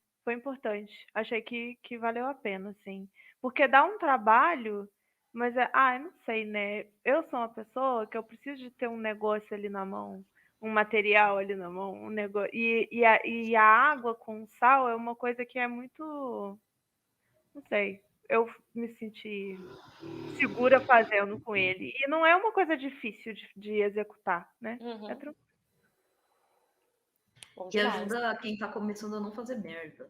Achei que valeu a pena, sim. Porque dá um trabalho... Mas eu não sei, né? Eu sou uma pessoa que eu preciso de ter um negócio ali na mão, um material ali na mão, um negócio. E a água com sal é uma coisa que é muito... Não sei. Eu me senti segura fazendo com ele. E não é uma coisa difícil de executar, né? É tranquilo. E ajuda quem tá começando a não fazer merda.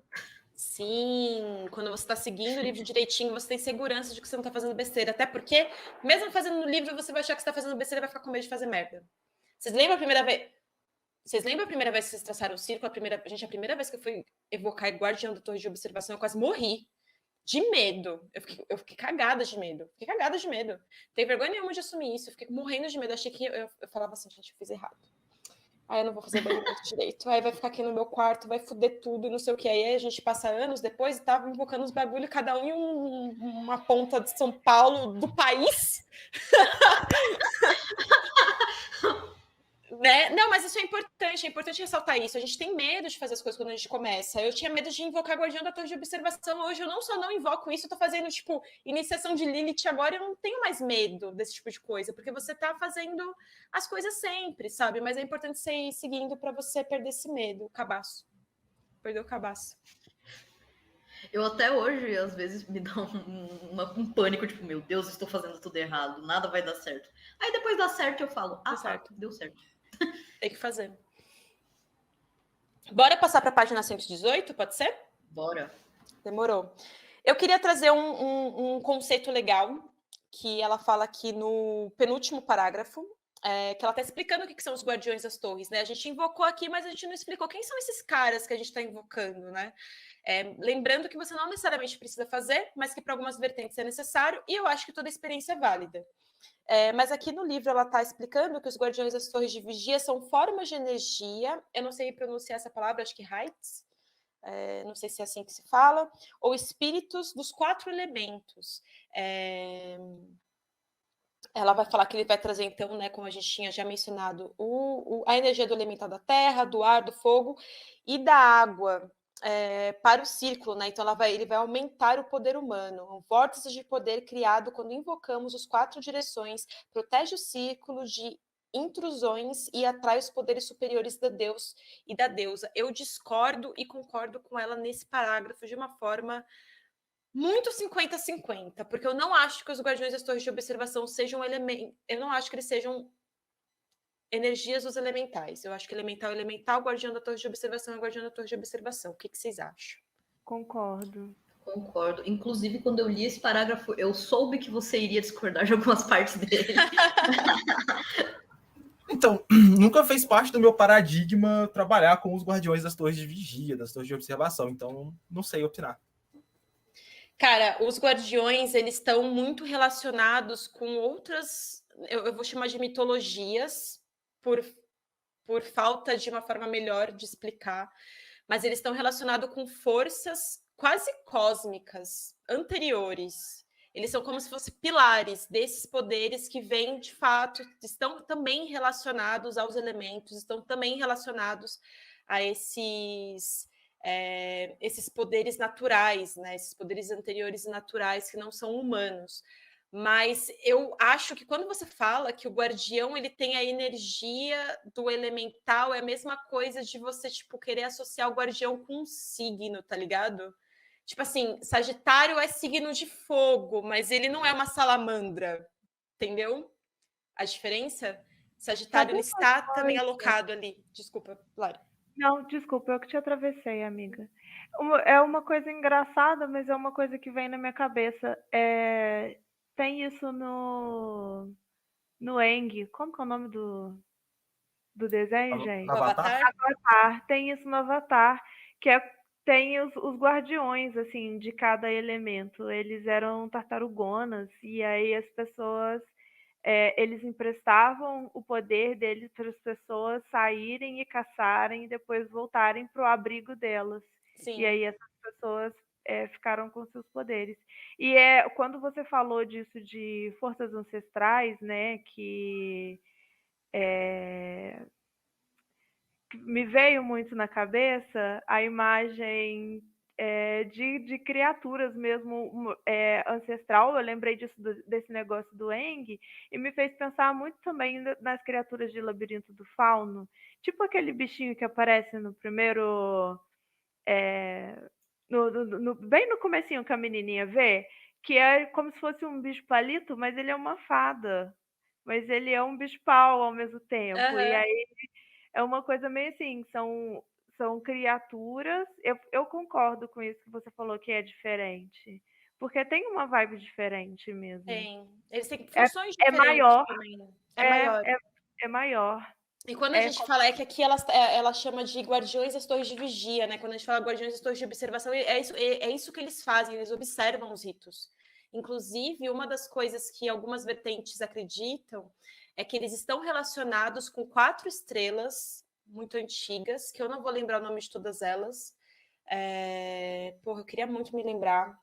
Sim, quando você está seguindo o livro direitinho, você tem segurança de que você não está fazendo besteira. Até porque, mesmo fazendo no livro, você vai achar que você está fazendo besteira e vai ficar com medo de fazer merda. Vocês lembram a primeira vez? Vocês lembram a primeira vez que vocês traçaram o círculo? A primeira vez que eu fui evocar Guardião da Torre de Observação, eu quase morri. De medo. Eu fiquei cagada de medo. Não tem vergonha nenhuma de assumir isso. Eu fiquei morrendo de medo. Achei que eu falava assim, gente, eu fiz errado. Aí eu não vou fazer banimento direito. Aí vai ficar aqui no meu quarto, vai foder tudo e não sei o que. Aí a gente passa anos depois e tava invocando os bagulho, cada um em uma ponta de São Paulo do país. Né? Não, mas isso é importante ressaltar isso. A gente tem medo de fazer as coisas quando a gente começa. Eu tinha medo de invocar Guardião da Torre de Observação. Hoje eu não só não invoco isso, eu tô fazendo, tipo, iniciação de Lilith agora, eu não tenho mais medo desse tipo de coisa, porque você tá fazendo as coisas sempre, sabe? Mas é importante você ir seguindo para você perder esse medo, o cabaço. Perdeu o cabaço. Eu até hoje, às vezes, me dá um pânico, tipo, meu Deus, estou fazendo tudo errado, nada vai dar certo. Aí depois dá certo, eu falo, certo. Deu certo. Tem que fazer. Bora passar para a página 118, pode ser? Bora. Demorou. Eu queria trazer um conceito legal, que ela fala aqui no penúltimo parágrafo. que ela está explicando o que são os Guardiões das Torres, né? A gente invocou aqui, mas a gente não explicou quem são esses caras que a gente está invocando, né? Lembrando que você não necessariamente precisa fazer, mas que para algumas vertentes é necessário, e eu acho que toda experiência é válida. Mas aqui no livro ela está explicando que os Guardiões das Torres de Vigia são formas de energia, eu não sei pronunciar essa palavra, acho que Heights, não sei se é assim que se fala, ou espíritos dos 4 elementos. Ela vai falar que ele vai trazer, então, né, como a gente tinha já mencionado, a energia do elemental da terra, do ar, do fogo e da água para o círculo, né? Então ele vai aumentar o poder humano. Um vórtice de poder criado quando invocamos os 4 direções, protege o círculo de intrusões e atrai os poderes superiores da Deus e da deusa. Eu discordo e concordo com ela nesse parágrafo de uma forma muito 50-50, porque eu não acho que os Guardiões das Torres de Observação sejam elementos. Eu não acho que eles sejam energias dos elementais. Eu acho que elemental é elemental, Guardião da Torre de Observação é Guardião da Torre de Observação. O que vocês acham? Concordo. Inclusive, quando eu li esse parágrafo, eu soube que você iria discordar de algumas partes dele. Então, nunca fez parte do meu paradigma trabalhar com os Guardiões das Torres de Vigia, das Torres de Observação. Então, não sei opinar. Cara, os Guardiões, eles estão muito relacionados com outras, eu vou chamar de mitologias, por falta de uma forma melhor de explicar, mas eles estão relacionados com forças quase cósmicas, anteriores. Eles são como se fossem pilares desses poderes que vêm, de fato, estão também relacionados aos elementos, estão também relacionados a esses poderes naturais, né? Esses poderes anteriores e naturais que não são humanos. Mas eu acho que quando você fala que o guardião ele tem a energia do elemental, é a mesma coisa de você tipo querer associar o guardião com um signo, tá ligado? Tipo assim, Sagitário é signo de fogo, mas ele não é uma salamandra, entendeu? A diferença? Sagitário ele está também alocado ali. Desculpa, Lara. Não, desculpa, eu que te atravessei, amiga. É uma coisa engraçada, mas é uma coisa que vem na minha cabeça. Tem isso no Aang. Como que é o nome do desenho, gente? Avatar? Avatar. Tem isso no Avatar, que tem os guardiões, assim, de cada elemento. Eles eram tartarugonas, e aí as pessoas... eles emprestavam o poder deles para as pessoas saírem e caçarem e depois voltarem para o abrigo delas. Sim. E aí essas pessoas ficaram com seus poderes. E quando você falou disso de forças ancestrais, né, que me veio muito na cabeça a imagem de criaturas mesmo ancestral. Eu lembrei desse negócio do Aang e me fez pensar muito também nas criaturas de Labirinto do Fauno, tipo aquele bichinho que aparece no primeiro bem no comecinho que a menininha vê, que é como se fosse um bicho palito, mas ele é uma fada, mas ele é um bicho pau ao mesmo tempo. Uhum. E aí é uma coisa meio assim, são criaturas. Eu concordo com isso que você falou, que é diferente. Porque tem uma vibe diferente mesmo. Tem. Eles têm funções diferentes maior, também. Maior. É maior. E quando a gente fala, que aqui ela chama de Guardiões das Torres de Vigia, né? Quando a gente fala Guardiões das Torres de Observação, é isso que eles fazem, eles observam os ritos. Inclusive, uma das coisas que algumas vertentes acreditam é que eles estão relacionados com 4 estrelas muito antigas, que eu não vou lembrar o nome de todas elas. Eu queria muito me lembrar.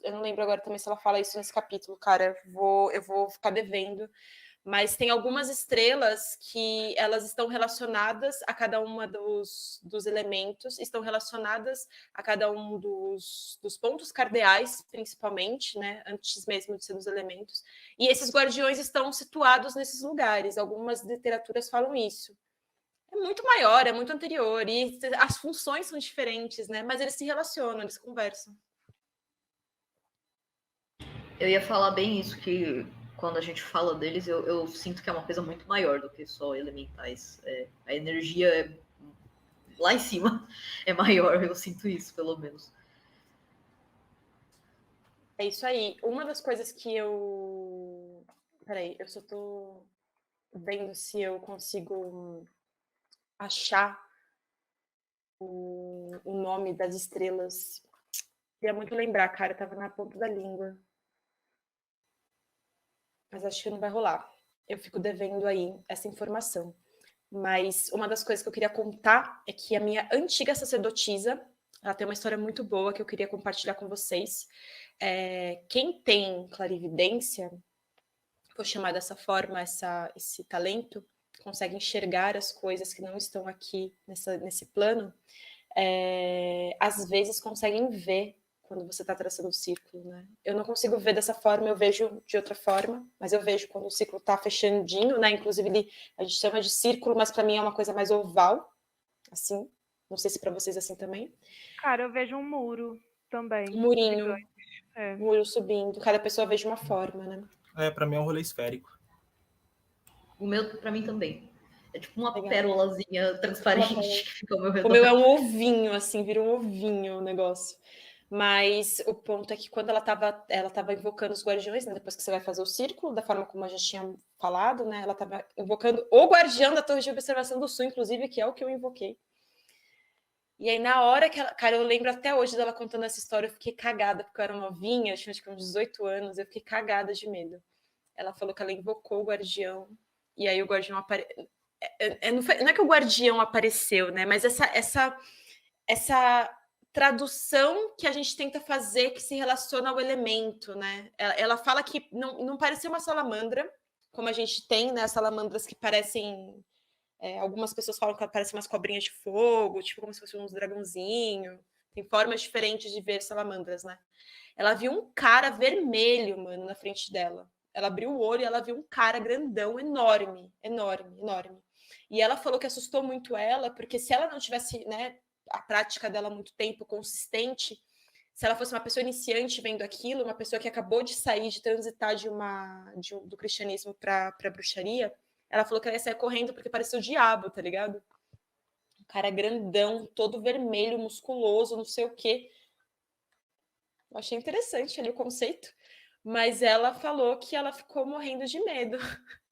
Eu não lembro agora também se ela fala isso nesse capítulo, cara. Eu vou ficar devendo. Mas tem algumas estrelas que elas estão relacionadas a cada uma dos elementos, estão relacionadas a cada um dos pontos cardeais, principalmente, né, antes mesmo de ser dos elementos. E esses guardiões estão situados nesses lugares. Algumas literaturas falam isso. É muito maior, é muito anterior, e as funções são diferentes, né? Mas eles se relacionam, eles conversam. Eu ia falar bem isso, que quando a gente fala deles, eu sinto que é uma coisa muito maior do que só elementais. A energia lá em cima é maior, eu sinto isso, pelo menos. É isso aí. Uma das coisas que eu... Peraí, eu só tô... vendo se eu consigo achar o nome das estrelas. Queria muito lembrar, cara, tava na ponta da língua. Mas acho que não vai rolar. Eu fico devendo aí essa informação. Mas uma das coisas que eu queria contar é que a minha antiga sacerdotisa, ela tem uma história muito boa que eu queria compartilhar com vocês. Quem tem clarividência, vou chamar dessa forma, esse talento, consegue enxergar as coisas que não estão aqui nesse plano, às vezes conseguem ver quando você está traçando o círculo, né? Eu não consigo ver dessa forma, eu vejo de outra forma, mas eu vejo quando o círculo está fechandinho, né? Inclusive, a gente chama de círculo, mas para mim é uma coisa mais oval, assim. Não sei se para vocês é assim também. Cara, eu vejo um muro também. Um murinho, muro subindo. Cada pessoa vê de uma forma, né? Para mim é um rolê esférico. O meu, para mim também. É tipo uma pérolazinha transparente que fica ao meu redor. O meu é um ovinho, assim, vira um ovinho o negócio. Mas o ponto é que quando ela tava invocando os guardiões, né, depois que você vai fazer o círculo, da forma como a gente tinha falado, né, ela estava invocando o guardião da Torre de Observação do Sul, inclusive, que é o que eu invoquei. E aí, na hora que ela... Cara, eu lembro até hoje dela contando essa história, eu fiquei cagada, porque eu era novinha, eu tinha acho que uns 18 anos, eu fiquei cagada de medo. Ela falou que ela invocou o guardião, e aí o guardião apareceu... Não é que o guardião apareceu, né, mas essa tradução que a gente tenta fazer que se relaciona ao elemento, né? Ela fala que não parecia uma salamandra, como a gente tem, né? Salamandras que parecem... algumas pessoas falam que parecem umas cobrinhas de fogo, tipo como se fossem uns dragãozinhos. Tem formas diferentes de ver salamandras, né? Ela viu um cara vermelho, mano, na frente dela. Ela abriu o olho e ela viu um cara grandão, enorme, enorme, enorme. E ela falou que assustou muito ela, porque se ela não tivesse, né, a prática dela há muito tempo, consistente, se ela fosse uma pessoa iniciante vendo aquilo, uma pessoa que acabou de sair, de transitar do cristianismo para a bruxaria, ela falou que ela ia sair correndo porque parecia o diabo, tá ligado? Um cara grandão, todo vermelho, musculoso, não sei o quê. Eu achei interessante ali o conceito. Mas ela falou que ela ficou morrendo de medo,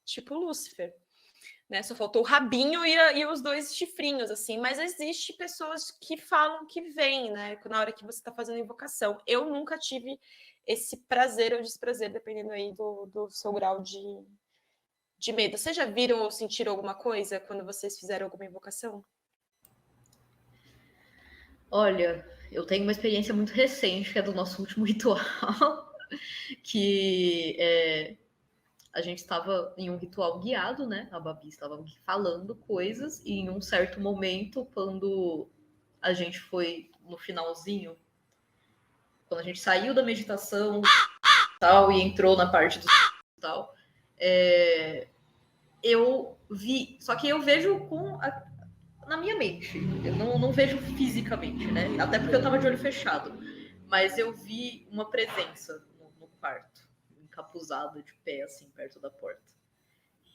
tipo Lúcifer. Né? Só faltou o rabinho e os dois chifrinhos, assim. Mas existe pessoas que falam que vem, né? Na hora que você está fazendo invocação. Eu nunca tive esse prazer ou desprazer, dependendo aí do seu grau de medo. Vocês já viram ou sentiram alguma coisa quando vocês fizeram alguma invocação? Olha, eu tenho uma experiência muito recente, que é do nosso último ritual, que a gente estava em um ritual guiado, né? A Babi estava falando coisas, e em um certo momento, quando a gente foi no finalzinho, quando a gente saiu da meditação tal, e entrou na parte do tal, eu vi, só que eu vejo na minha mente, eu não vejo fisicamente, né? Até porque eu tava de olho fechado, mas eu vi uma presença no quarto, encapuzada de pé, assim, perto da porta.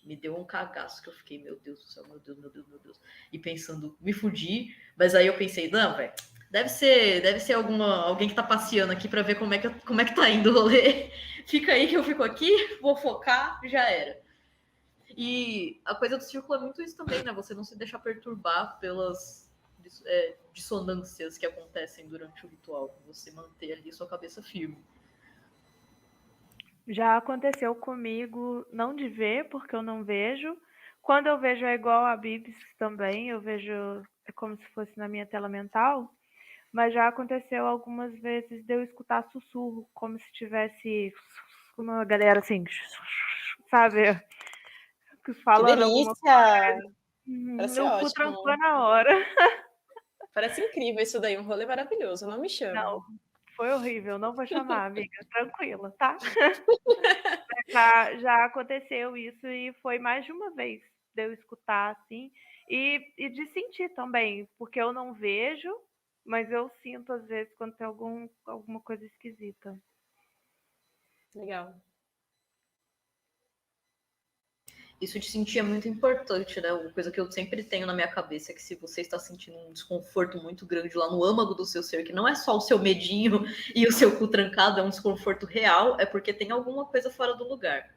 Me deu um cagaço que eu fiquei, meu Deus do céu, meu Deus, meu Deus, meu Deus. E pensando, me fudi, mas aí eu pensei, não, velho, deve ser alguém que tá passeando aqui pra ver como é que tá indo o rolê. Fica aí que eu fico aqui, vou focar, já era. E a coisa do círculo é muito isso também, né? Você não se deixar perturbar pelas dissonâncias que acontecem durante o ritual. Você manter ali sua cabeça firme. Já aconteceu comigo, não de ver, porque eu não vejo. Quando eu vejo é igual a Bibs também, eu vejo como se fosse na minha tela mental. Mas já aconteceu algumas vezes de eu escutar sussurro, como se tivesse uma galera assim, sabe? Falando que alguma delícia! coisa. Eu fui trancando na hora. Parece incrível isso daí, um rolê maravilhoso, não me chama. Não, foi horrível, não vou chamar, amiga, tranquila, tá? Já aconteceu isso e foi mais de uma vez de eu escutar assim e de sentir também, porque eu não vejo, mas eu sinto às vezes quando tem alguma coisa esquisita. Legal. Isso de sentir é muito importante, né? Uma coisa que eu sempre tenho na minha cabeça é que se você está sentindo um desconforto muito grande lá no âmago do seu ser, que não é só o seu medinho e o seu cu trancado, é um desconforto real, é porque tem alguma coisa fora do lugar.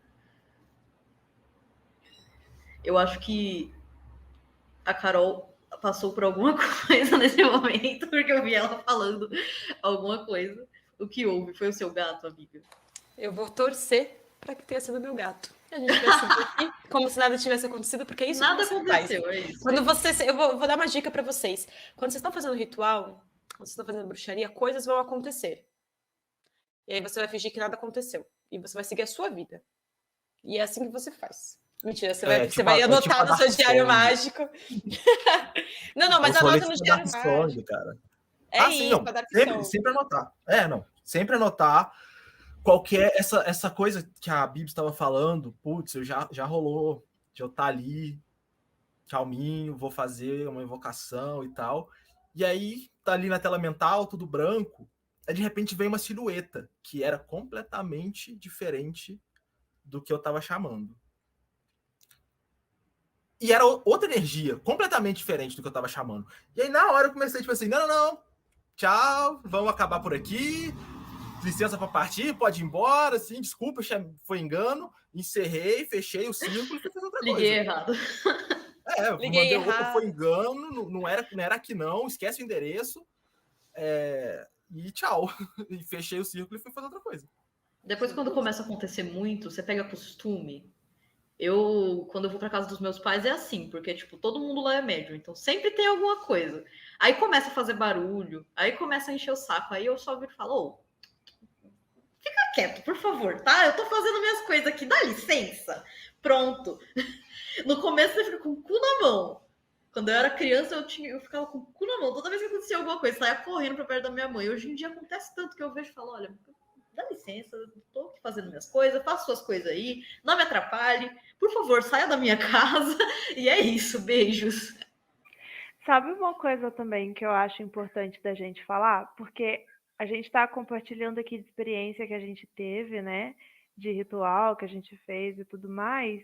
eu acho que a Carol passou por alguma coisa nesse momento, porque eu vi ela falando alguma coisa. O que houve? Foi o seu gato, amiga? Eu vou torcer para que tenha sido meu gato. A gente vai seguir aqui como se nada tivesse acontecido, porque é isso Nada que você aconteceu, faz. é isso. Quando você, eu vou dar uma dica para vocês. Quando vocês estão fazendo ritual, quando vocês estão fazendo bruxaria, coisas vão acontecer. E aí você vai fingir que nada aconteceu. E você vai seguir a sua vida. E é assim que você faz. Mentira, você vai anotar no seu diário mágico. Não, mas anota no diário mágico. Cara. É isso, não. Sempre anotar. Sempre anotar qualquer essa coisa que a Bíblia estava falando. Putz, já rolou de eu estar ali, calminho, vou fazer uma invocação e tal. E aí, tá ali na tela mental, tudo branco. Aí, de repente, vem uma silhueta que era completamente diferente do que eu estava chamando. E era outra energia, completamente diferente do que eu estava chamando. E aí, na hora, eu comecei, tipo assim, não, tchau, vamos acabar por aqui, licença para partir, pode ir embora, assim, desculpa, foi engano, encerrei, fechei o círculo e fui fazer outra coisa. Liguei errado. Liguei errado. Foi engano, não era aqui não, esquece o endereço, e tchau. E fechei o círculo e fui fazer outra coisa. Depois, quando começa a acontecer muito, você pega costume. Quando eu vou pra casa dos meus pais, é assim, porque, tipo, todo mundo lá é médium, então sempre tem alguma coisa. Aí começa a fazer barulho, aí começa a encher o saco, aí eu só viro e falo, fica quieto, por favor, tá? Eu tô fazendo minhas coisas aqui, dá licença. Pronto. No começo eu fico com o cu na mão. Quando eu era criança, eu ficava com o cu na mão. Toda vez que acontecia alguma coisa, saia correndo pra perto da minha mãe. Hoje em dia acontece tanto que eu vejo e falo, olha, dá licença, eu tô aqui fazendo minhas coisas, faço suas coisas aí, não me atrapalhe, por favor, saia da minha casa. E é isso, beijos. Sabe uma coisa também que eu acho importante da gente falar? Porque a gente está compartilhando aqui de experiência que a gente teve, né? De ritual que a gente fez e tudo mais.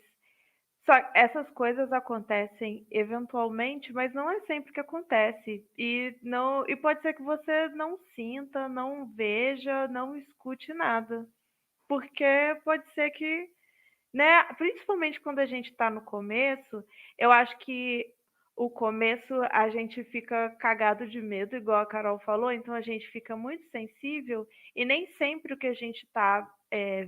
Só que essas coisas acontecem eventualmente, mas não é sempre que acontece. E pode ser que você não sinta, não veja, não escute nada. Porque pode ser que, né, principalmente quando a gente está no começo, eu acho que o começo a gente fica cagado de medo, igual a Carol falou, então a gente fica muito sensível e nem sempre o que a gente está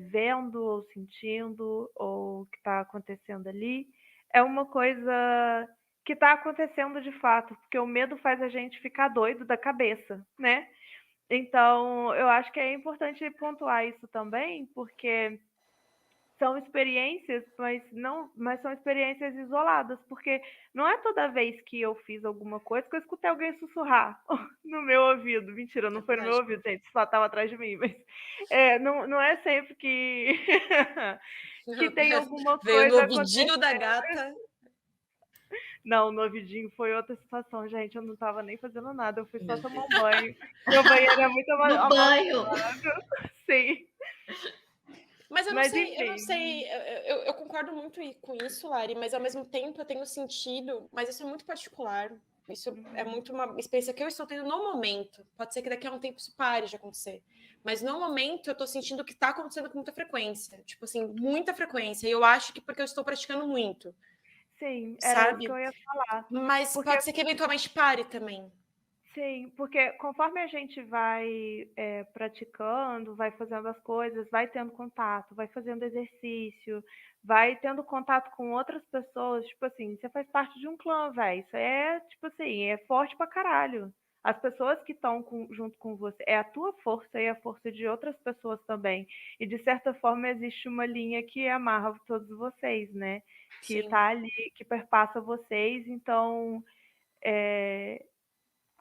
vendo ou sentindo ou que está acontecendo ali é uma coisa que está acontecendo de fato, porque o medo faz a gente ficar doido da cabeça, né? Então, eu acho que é importante pontuar isso também, porque são experiências, mas são experiências isoladas, porque não é toda vez que eu fiz alguma coisa que eu escutei alguém sussurrar no meu ouvido. Mentira, não foi no meu ouvido, gente, só estava atrás de mim, mas não é sempre que tem alguma coisa. Veio no ouvidinho da gata. Não, no ouvidinho foi outra situação, gente. Eu não estava nem fazendo nada, eu fui só tomar um banho. Meu banheiro é muito amável. Banho! Sim. Mas eu não sei, eu concordo muito com isso, Lari, mas ao mesmo tempo eu tenho sentido, mas isso é muito particular. Isso é muito uma experiência que eu estou tendo no momento. Pode ser que daqui a um tempo isso pare de acontecer. Mas no momento eu estou sentindo que está acontecendo com muita frequência. Tipo assim, muita frequência. E eu acho que porque eu estou praticando muito. Sim, era isso que eu ia falar. Mas pode ser que eventualmente pare também. Sim, porque conforme a gente vai praticando, vai fazendo as coisas, vai tendo contato, vai fazendo exercício, vai tendo contato com outras pessoas, tipo assim, você faz parte de um clã, velho. Isso é, tipo assim, é forte pra caralho. As pessoas que estão junto com você, é a tua força e a força de outras pessoas também. E de certa forma existe uma linha que amarra todos vocês, né? Que tá ali, que perpassa vocês, então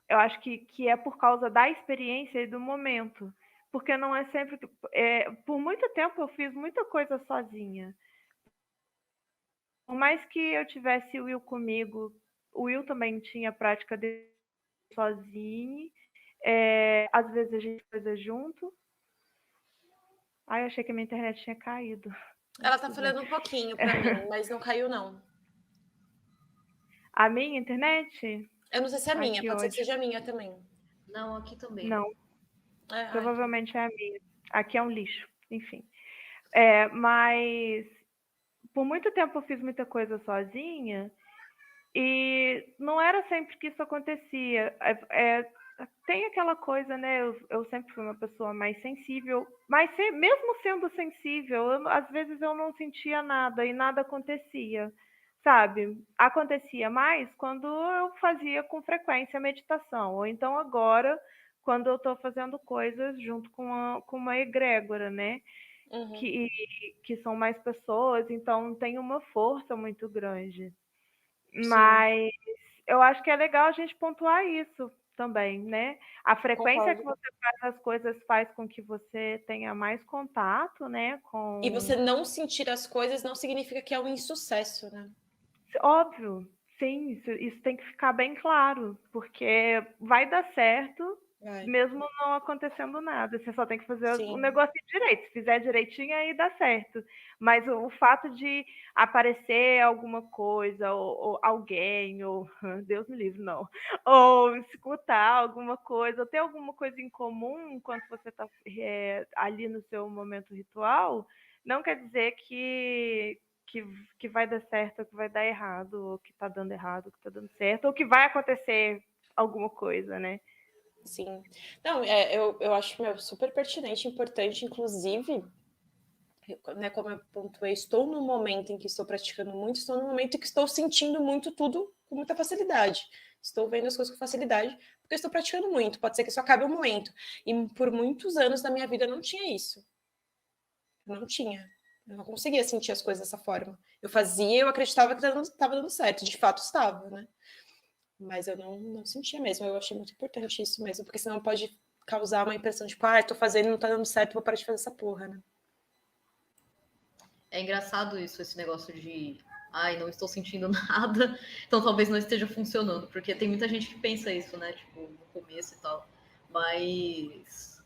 eu acho que é por causa da experiência e do momento. Porque não é sempre... por muito tempo eu fiz muita coisa sozinha. Por mais que eu tivesse o Will comigo, o Will também tinha prática dele sozinho. Às vezes a gente fazia junto. Ai, eu achei que a minha internet tinha caído. Ela tá falando um pouquinho pra mim, mas não caiu, não. A minha internet? Eu não sei se é a minha, pode ser que seja a minha também. Não, aqui também. Não. Provavelmente é a minha. Aqui é um lixo, enfim. Mas por muito tempo eu fiz muita coisa sozinha e não era sempre que isso acontecia. Tem aquela coisa, né? Eu sempre fui uma pessoa mais sensível, mas mesmo sendo sensível, às vezes eu não sentia nada e nada acontecia, sabe? Acontecia mais quando eu fazia com frequência meditação, ou então agora, quando eu estou fazendo coisas junto com uma egrégora, né? Uhum. Que são mais pessoas, então tem uma força muito grande. Sim. Mas eu acho que é legal a gente pontuar isso também, né? A frequência que você faz as coisas faz com que você tenha mais contato, né? E você não sentir as coisas não significa que é um insucesso, né? Óbvio, sim, isso tem que ficar bem claro, porque vai dar certo, mesmo não acontecendo nada. Você só tem que fazer o negócio direito. Se fizer direitinho, aí dá certo. Mas o fato de aparecer alguma coisa, ou alguém, ou Deus me livre, não. Ou escutar alguma coisa, ou ter alguma coisa em comum enquanto você está ali no seu momento ritual, não quer dizer que vai dar certo, ou que vai dar errado, ou que tá dando errado, ou que tá dando certo, ou que vai acontecer alguma coisa, né? Sim. Não, eu acho super pertinente, importante, inclusive, né, como eu pontuei, estou no momento em que estou praticando muito, estou no momento em que estou sentindo muito tudo com muita facilidade. Estou vendo as coisas com facilidade, porque estou praticando muito. Pode ser que isso acabe um momento. E por muitos anos da minha vida eu não tinha isso. Eu não tinha. Eu não conseguia sentir as coisas dessa forma. Eu fazia, eu acreditava que estava dando certo. De fato estava, né? Mas eu não sentia mesmo. Eu achei muito importante isso mesmo, porque senão pode causar uma impressão de, tipo, tô fazendo e não tá dando certo, vou parar de fazer essa porra, né? É engraçado isso, esse negócio de não estou sentindo nada, então talvez não esteja funcionando, porque tem muita gente que pensa isso, né? Tipo, no começo e tal. Mas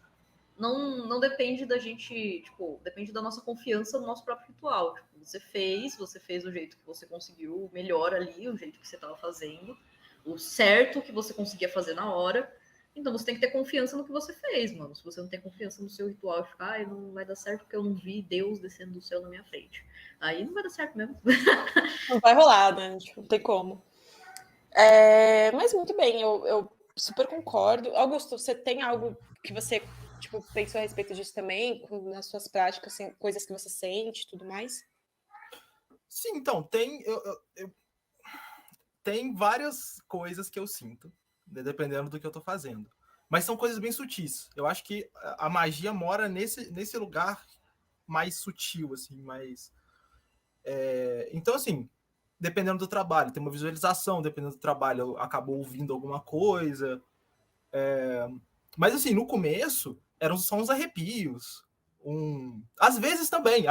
não depende da gente, tipo, depende da nossa confiança no nosso próprio ritual. Tipo, você fez do jeito que você conseguiu, o melhor ali, o jeito que você estava fazendo, o certo que você conseguia fazer na hora. Então você tem que ter confiança no que você fez, mano. Se você não tem confiança no seu ritual e ficar, não vai dar certo porque eu não vi Deus descendo do céu na minha frente. Aí não vai dar certo mesmo. Não vai rolar, né? Tipo, não tem como. Mas muito bem, eu super concordo. Augusto, você tem algo que você pensou a respeito disso também, nas suas práticas, assim, coisas que você sente e tudo mais? Sim, então, tem várias coisas que eu sinto, dependendo do que eu tô fazendo. Mas são coisas bem sutis. Eu acho que a magia mora nesse lugar mais sutil, assim, mais... Então, assim, dependendo do trabalho, tem uma visualização, dependendo do trabalho, eu acabo ouvindo alguma coisa. Mas, assim, no começo, são uns arrepios. Às vezes também.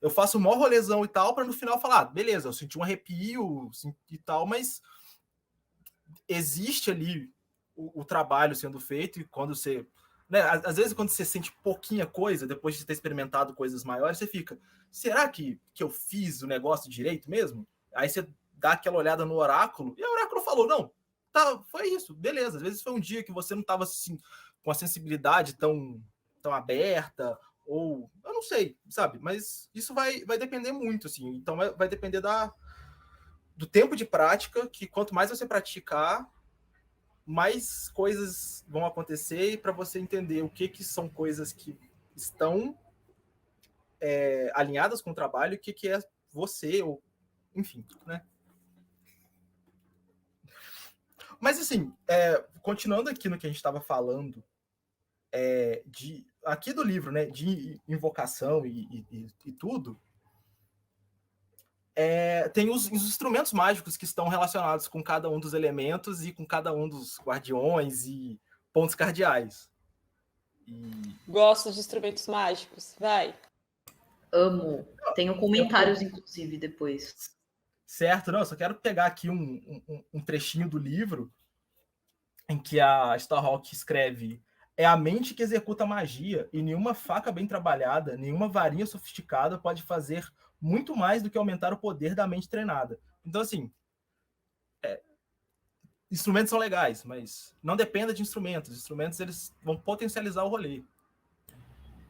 Eu faço um maior rolezão e tal, para no final falar, beleza, eu senti um arrepio e tal, mas existe ali o trabalho sendo feito, e quando você... Né, às vezes, quando você sente pouquinha coisa, depois de ter experimentado coisas maiores, você fica, será que eu fiz o negócio direito mesmo? Aí você dá aquela olhada no oráculo, e o oráculo falou, não, tá, foi isso, beleza. Às vezes foi um dia que você não estava assim, com a sensibilidade tão aberta, ou eu não sei, sabe? Mas isso vai depender muito, assim. Então vai depender do tempo de prática, que quanto mais você praticar, mais coisas vão acontecer, e para você entender o que são coisas que estão alinhadas com o trabalho, e o que é você, ou enfim, né? Mas assim, continuando aqui no que a gente estava falando, aqui do livro, né, de invocação e tudo, tem os instrumentos mágicos que estão relacionados com cada um dos elementos e com cada um dos guardiões e pontos cardeais. Gosto de instrumentos mágicos, vai. Amo. Tenho comentários, inclusive, depois. Certo, não, eu só quero pegar aqui um trechinho do livro em que a Starhawk escreve: é a mente que executa magia, e nenhuma faca bem trabalhada, nenhuma varinha sofisticada pode fazer muito mais do que aumentar o poder da mente treinada. Então, assim, instrumentos são legais, mas não dependa de instrumentos. Os instrumentos, eles vão potencializar o rolê.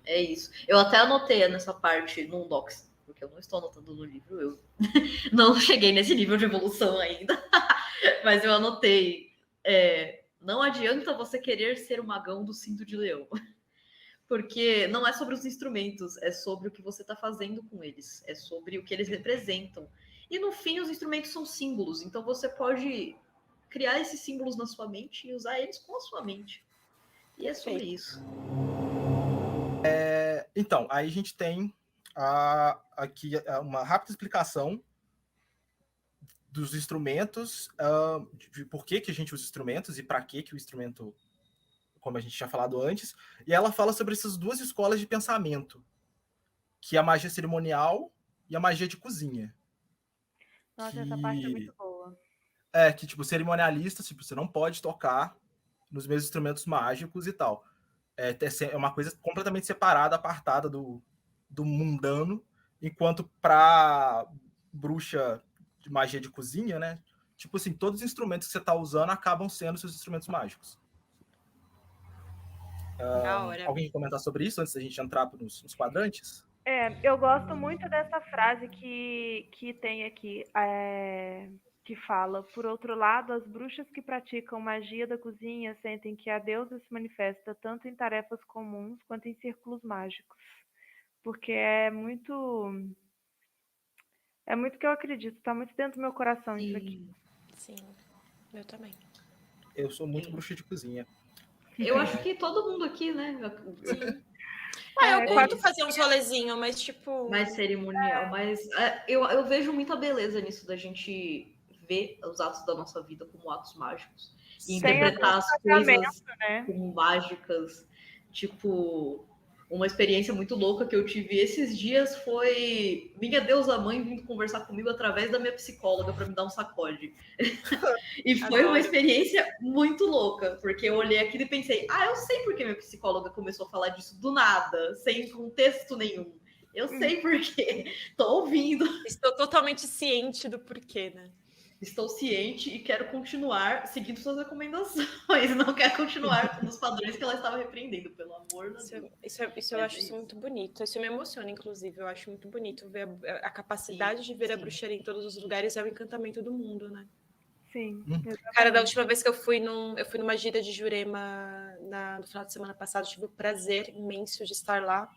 É isso. Eu até anotei nessa parte num docs porque eu não estou anotando no livro, eu não cheguei nesse nível de evolução ainda, mas eu anotei, não adianta você querer ser o magão do cinto de leão, porque não é sobre os instrumentos, é sobre o que você está fazendo com eles, é sobre o que eles representam. E no fim, os instrumentos são símbolos, então você pode criar esses símbolos na sua mente e usar eles com a sua mente. E é sobre isso. Então, aí a gente tem aqui uma rápida explicação dos instrumentos, de por que a gente usa instrumentos e para que o instrumento, como a gente tinha falado antes, e ela fala sobre essas duas escolas de pensamento, que é a magia cerimonial e a magia de cozinha. Nossa, essa parte é muito boa. Que, tipo, cerimonialista, tipo, você não pode tocar nos mesmos instrumentos mágicos e tal. É uma coisa completamente separada, apartada do mundano, enquanto para bruxa de magia de cozinha, né? Tipo assim, todos os instrumentos que você está usando acabam sendo seus instrumentos mágicos. Alguém quer comentar sobre isso antes da gente entrar nos quadrantes? Eu gosto muito dessa frase que tem aqui, que fala: por outro lado, as bruxas que praticam magia da cozinha sentem que a deusa se manifesta tanto em tarefas comuns quanto em círculos mágicos. Porque é muito que eu acredito, tá muito dentro do meu coração isso aqui. Sim, eu também. Eu sou muito bruxa de cozinha. Eu acho que todo mundo aqui, né? Sim. Eu curto fazer um rolezinho, mas tipo... mais cerimonial, mas eu vejo muita beleza nisso da gente ver os atos da nossa vida como atos mágicos e interpretar as coisas, né, como mágicas. Tipo, uma experiência muito louca que eu tive esses dias foi minha deusa mãe vindo conversar comigo através da minha psicóloga para me dar um sacode. E foi uma experiência muito louca, porque eu olhei aquilo e pensei, eu sei porque minha psicóloga começou a falar disso do nada, sem contexto nenhum. Eu sei porquê. Tô ouvindo. Estou totalmente ciente do porquê, né? Estou ciente e quero continuar seguindo suas recomendações. Não quero continuar nos padrões que ela estava repreendendo, pelo amor de Deus. Isso eu acho isso muito bonito. Isso me emociona, inclusive. Eu acho muito bonito ver a capacidade de ver a bruxaria em todos os lugares. É o encantamento do mundo, né? Sim. Cara, da última vez que eu fui numa gira de Jurema no final de semana passado, tive o prazer imenso de estar lá.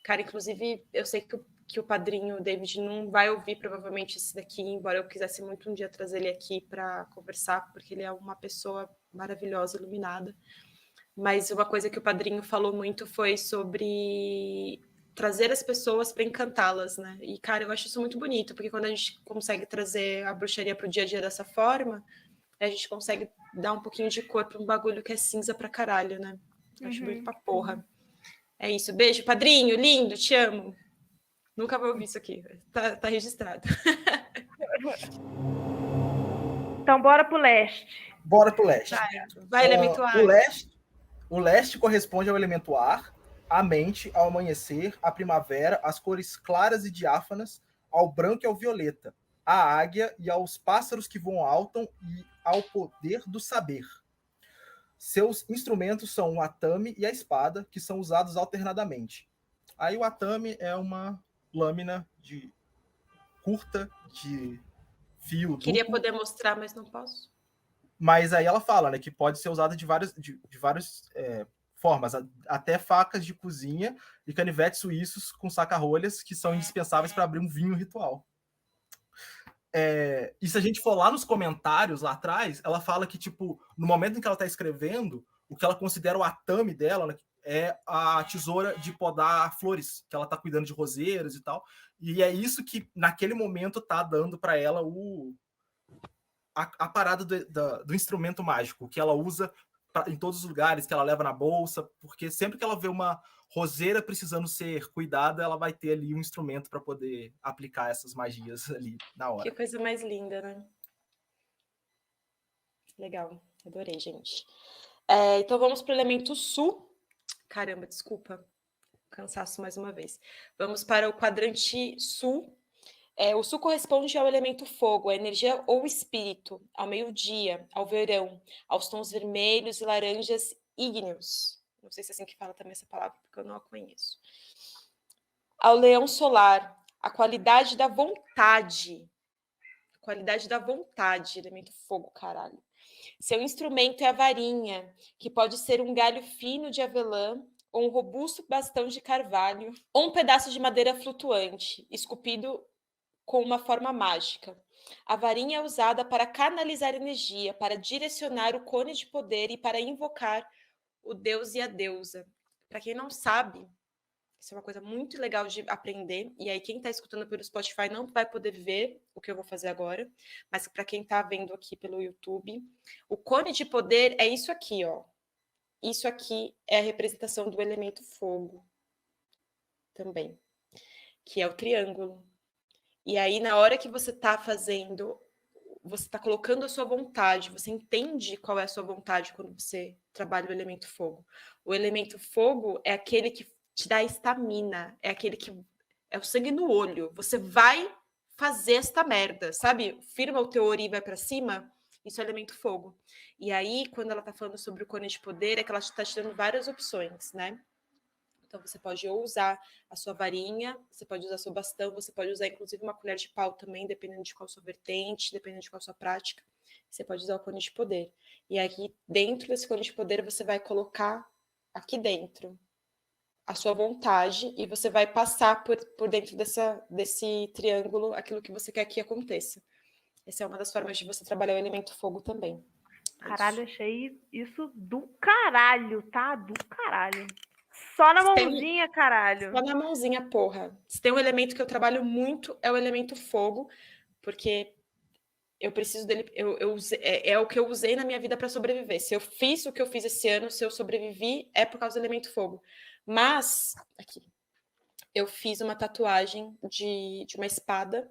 Cara, inclusive, eu sei que o padrinho David não vai ouvir provavelmente esse daqui, embora eu quisesse muito um dia trazer ele aqui para conversar, porque ele é uma pessoa maravilhosa, iluminada. Mas uma coisa que o padrinho falou muito foi sobre trazer as pessoas para encantá-las, né? E, cara, eu acho isso muito bonito, porque quando a gente consegue trazer a bruxaria para o dia a dia dessa forma, a gente consegue dar um pouquinho de cor para um bagulho que é cinza pra caralho, né? Eu acho bonito pra porra. É isso. Beijo, padrinho, lindo, te amo. Nunca vou ouvir isso aqui. Tá registrado. Então, bora pro leste. Bora pro leste. Vai elemento ar. O leste corresponde ao elemento ar, à mente, ao amanhecer, à primavera, às cores claras e diáfanas, ao branco e ao violeta, à águia e aos pássaros que voam alto e ao poder do saber. Seus instrumentos são o atame e a espada, que são usados alternadamente. Aí o atame é uma lâmina curta de fio Queria duplo. poder mostrar, mas não posso. Mas aí ela fala, né, que pode ser usada de várias formas, até facas de cozinha e canivetes suíços com saca-rolhas, que são indispensáveis para abrir um vinho ritual. E se a gente for lá nos comentários, lá atrás, ela fala que, tipo, no momento em que ela está escrevendo, o que ela considera o atame dela, né, é a tesoura de podar flores, que ela está cuidando de roseiras e tal. E é isso que, naquele momento, tá dando para ela a parada do instrumento mágico, que ela usa em todos os lugares, que ela leva na bolsa, porque sempre que ela vê uma roseira precisando ser cuidada, ela vai ter ali um instrumento para poder aplicar essas magias ali na hora. Que coisa mais linda, né? Legal, adorei, gente. Então vamos para o elemento sul. Caramba, desculpa, cansaço mais uma vez. Vamos para o quadrante sul. O sul corresponde ao elemento fogo, à energia ou espírito, ao meio-dia, ao verão, aos tons vermelhos e laranjas ígneos. Não sei se é assim que fala também essa palavra, porque eu não a conheço. Ao leão solar, a qualidade da vontade. A qualidade da vontade, elemento fogo, caralho. Seu instrumento é a varinha, que pode ser um galho fino de avelã, ou um robusto bastão de carvalho, ou um pedaço de madeira flutuante, esculpido com uma forma mágica. A varinha é usada para canalizar energia, para direcionar o cone de poder e para invocar o deus e a deusa. Para quem não sabe, isso é uma coisa muito legal de aprender, e aí quem está escutando pelo Spotify não vai poder ver o que eu vou fazer agora, mas para quem está vendo aqui pelo YouTube, o cone de poder é isso aqui, ó. Isso aqui é a representação do elemento fogo também, que é o triângulo. E aí, na hora que você está fazendo, você está colocando a sua vontade, você entende qual é a sua vontade quando você trabalha o elemento fogo. O elemento fogo é aquele que te dá estamina, é aquele que é o sangue no olho. Você vai fazer esta merda, sabe? Firma o teu ori e vai para cima. Isso é elemento fogo. E aí, quando ela está falando sobre o cone de poder, é que ela está te dando várias opções, né? Então, você pode ou usar a sua varinha, você pode usar seu bastão, você pode usar, inclusive, uma colher de pau também, dependendo de qual sua vertente, dependendo de qual sua prática. Você pode usar o cone de poder. E aqui, dentro desse cone de poder, você vai colocar aqui dentro a sua vontade e você vai passar por dentro desse triângulo aquilo que você quer que aconteça. Essa é uma das formas de você trabalhar o elemento fogo também. Caralho, achei isso do caralho, tá? Do caralho. Só na mãozinha, caralho. Só na mãozinha, porra. Se tem um elemento que eu trabalho muito, é o elemento fogo, porque eu preciso dele. É o que eu usei na minha vida para sobreviver. Se eu fiz o que eu fiz esse ano, se eu sobrevivi, é por causa do elemento fogo. Mas, aqui, eu fiz uma tatuagem de uma espada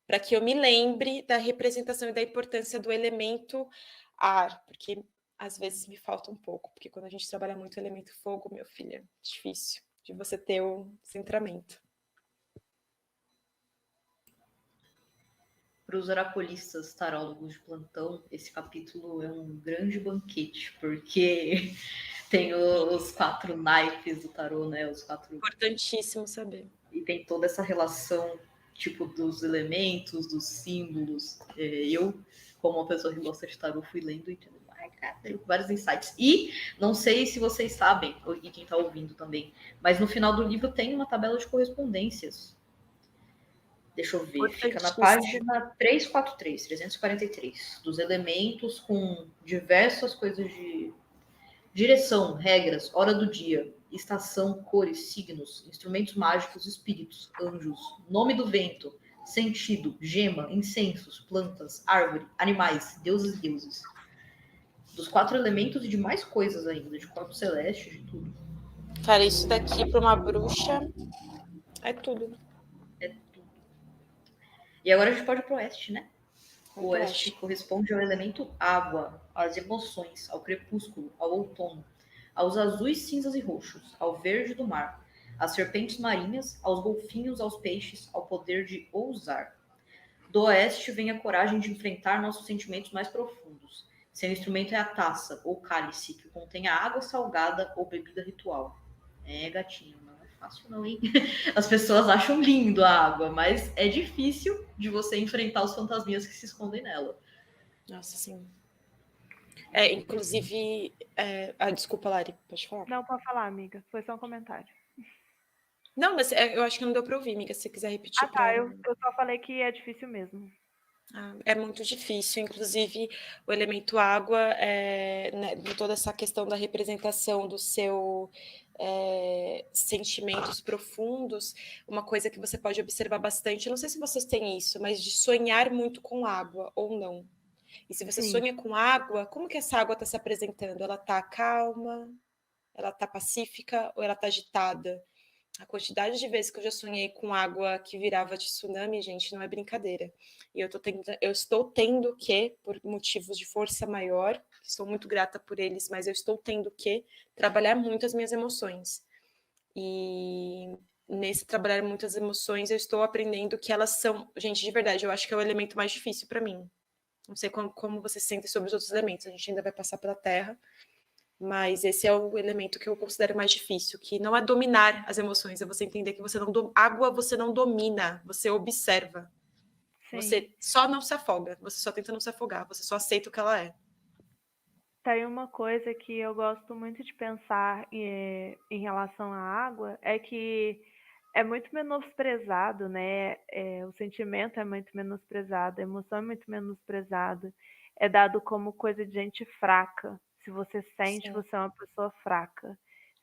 para que eu me lembre da representação e da importância do elemento ar, porque às vezes me falta um pouco, porque quando a gente trabalha muito o elemento fogo, meu filho, é difícil de você ter o centramento. Para os oraculistas tarólogos de plantão, esse capítulo é um grande banquete, porque tem os 4 naipes do tarô, né? Os 4... Importantíssimo saber. E tem toda essa relação, tipo, dos elementos, dos símbolos. Eu, como uma pessoa que gosta de tarô, fui lendo e tenho vários insights. E não sei se vocês sabem, e quem está ouvindo também, mas no final do livro tem uma tabela de correspondências. Deixa eu ver, fica na página 343, dos elementos com diversas coisas de direção, regras, hora do dia, estação, cores, signos, instrumentos mágicos, espíritos, anjos, nome do vento, sentido, gema, incensos, plantas, árvore, animais, deuses e deuses. Dos 4 elementos e de mais coisas ainda, de corpos celestes, de tudo. Cara, isso daqui para uma bruxa é tudo. É tudo. E agora a gente pode ir pro oeste, né? O oeste corresponde ao elemento água, às emoções, ao crepúsculo, ao outono, aos azuis, cinzas e roxos, ao verde do mar, às serpentes marinhas, aos golfinhos, aos peixes, ao poder de ousar. Do oeste vem a coragem de enfrentar nossos sentimentos mais profundos. Seu instrumento é a taça, ou cálice, que contém a água salgada ou bebida ritual. É, gatinho, não é fácil não, hein? As pessoas acham lindo a água, mas é difícil de você enfrentar os fantasminhas que se escondem nela. Nossa, sim. Inclusive... desculpa, Lari, pode falar. Não, pode falar, amiga. Foi só um comentário. Não, mas eu acho que não deu para ouvir, amiga. Se você quiser repetir. Eu só falei que é difícil mesmo. É muito difícil, inclusive o elemento água, né, toda essa questão da representação do seu sentimentos profundos, uma coisa que você pode observar bastante, eu não sei se vocês têm isso, mas de sonhar muito com água ou não. E se você sonha com água, como que essa água está se apresentando? Ela está calma? Ela está pacífica ou ela está agitada? A quantidade de vezes que eu já sonhei com água que virava de tsunami, gente, não é brincadeira. E eu estou tendo que, por motivos de força maior, estou muito grata por eles, mas eu estou tendo que trabalhar muito as minhas emoções. E nesse trabalhar muito as emoções, eu estou aprendendo que elas são... Gente, de verdade, eu acho que é o elemento mais difícil para mim. Não sei como você se sente sobre os outros elementos. A gente ainda vai passar pela terra. Mas esse é o elemento que eu considero mais difícil, que não é dominar as emoções, é você entender que água você não domina, você observa. Sim. Você só não se afoga, você só tenta não se afogar, você só aceita o que ela é. Tem uma coisa que eu gosto muito de pensar em relação à água, é que é muito menosprezado, né? O sentimento é muito menosprezado, a emoção é muito menosprezada. É dado como coisa de gente fraca. Se você sente, Sim. Você é uma pessoa fraca.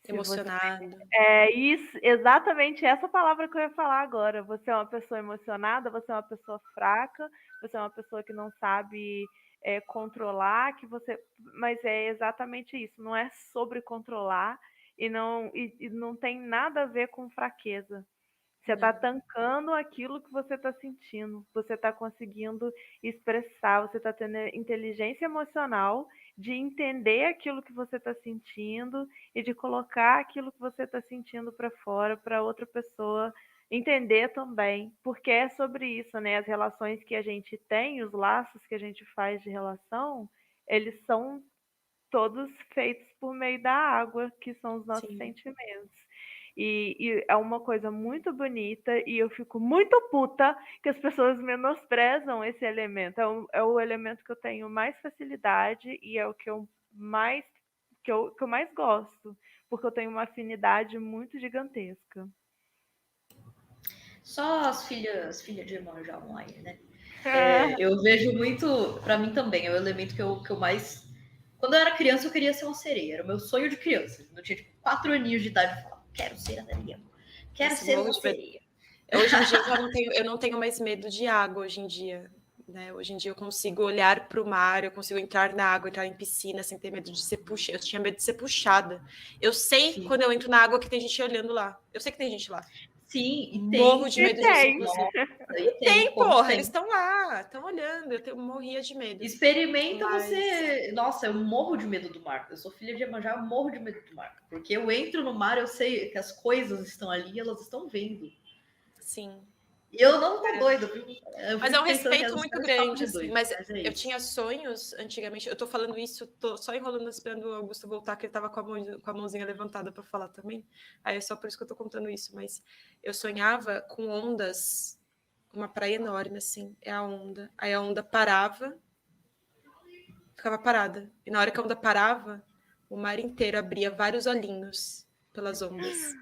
Emocionado. É isso, exatamente essa palavra que eu ia falar agora. Você é uma pessoa emocionada, você é uma pessoa fraca, você é uma pessoa que não sabe controlar, mas é exatamente isso. Não é sobre controlar e não tem nada a ver com fraqueza. Você está tancando aquilo que você está sentindo, você está conseguindo expressar, você está tendo inteligência emocional de entender aquilo que você está sentindo e de colocar aquilo que você está sentindo para fora, para outra pessoa entender também, porque é sobre isso, né? As relações que a gente tem, os laços que a gente faz de relação, eles são todos feitos por meio da água, que são os nossos Sim. sentimentos. E é uma coisa muito bonita e eu fico muito puta que as pessoas menosprezam esse elemento. É o elemento que eu tenho mais facilidade e é o que eu mais gosto, porque eu tenho uma afinidade muito gigantesca. Só as filhas de Iemanjá online, né? Eu vejo muito, para mim também, é o elemento que eu mais... Quando eu era criança, eu queria ser uma sereia. Era o meu sonho de criança. Eu tinha 4 aninhos de idade e falava, quero ser a Daniela. Quero ser uma sereia. Hoje em dia eu não tenho mais medo de água hoje em dia. Né? Hoje em dia eu consigo olhar para o mar, eu consigo entrar na água, entrar em piscina sem ter medo de ser puxada. Eu tinha medo de ser puxada. Eu sei Sim. quando eu entro na água que tem gente olhando lá. Eu sei que tem gente lá. Sim, e morro de medo disso. Tem, porra, eles estão lá, estão olhando, eu morria de medo. Experimenta você. Nossa, eu morro de medo do mar. Eu sou filha de Iemanjá, eu morro de medo do mar. Porque eu entro no mar, eu sei que as coisas estão ali, elas estão vendo. Sim. E eu não tô doida, viu? Mas é um respeito muito grande, assim. Mas eu tinha sonhos antigamente. Eu tô falando isso, tô só enrolando, esperando o Augusto voltar, que ele tava com a mãozinha levantada para falar também. Aí é só por isso que eu tô contando isso. Mas eu sonhava com ondas, uma praia enorme, assim, é a onda. Aí a onda parava, ficava parada. E na hora que a onda parava, o mar inteiro abria vários olhinhos pelas ondas.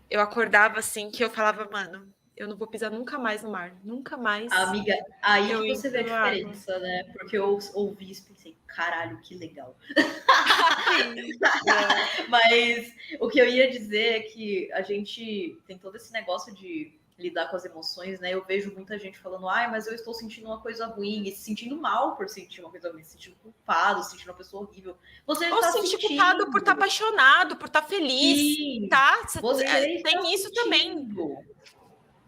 Eu acordava assim, que eu falava, mano, eu não vou pisar nunca mais no mar, nunca mais. Amiga, aí que você vê a diferença, né? Porque eu ouvi isso e pensei, caralho, que legal. Mas o que eu ia dizer é que a gente tem todo esse negócio de lidar com as emoções, né? Eu vejo muita gente falando, ai, mas eu estou sentindo uma coisa ruim, e se sentindo mal por sentir uma coisa ruim, se sentindo culpado, se sentindo uma pessoa horrível. Você ou está se sentir culpado por estar apaixonado, por estar feliz, Sim, tá? Você tem isso também.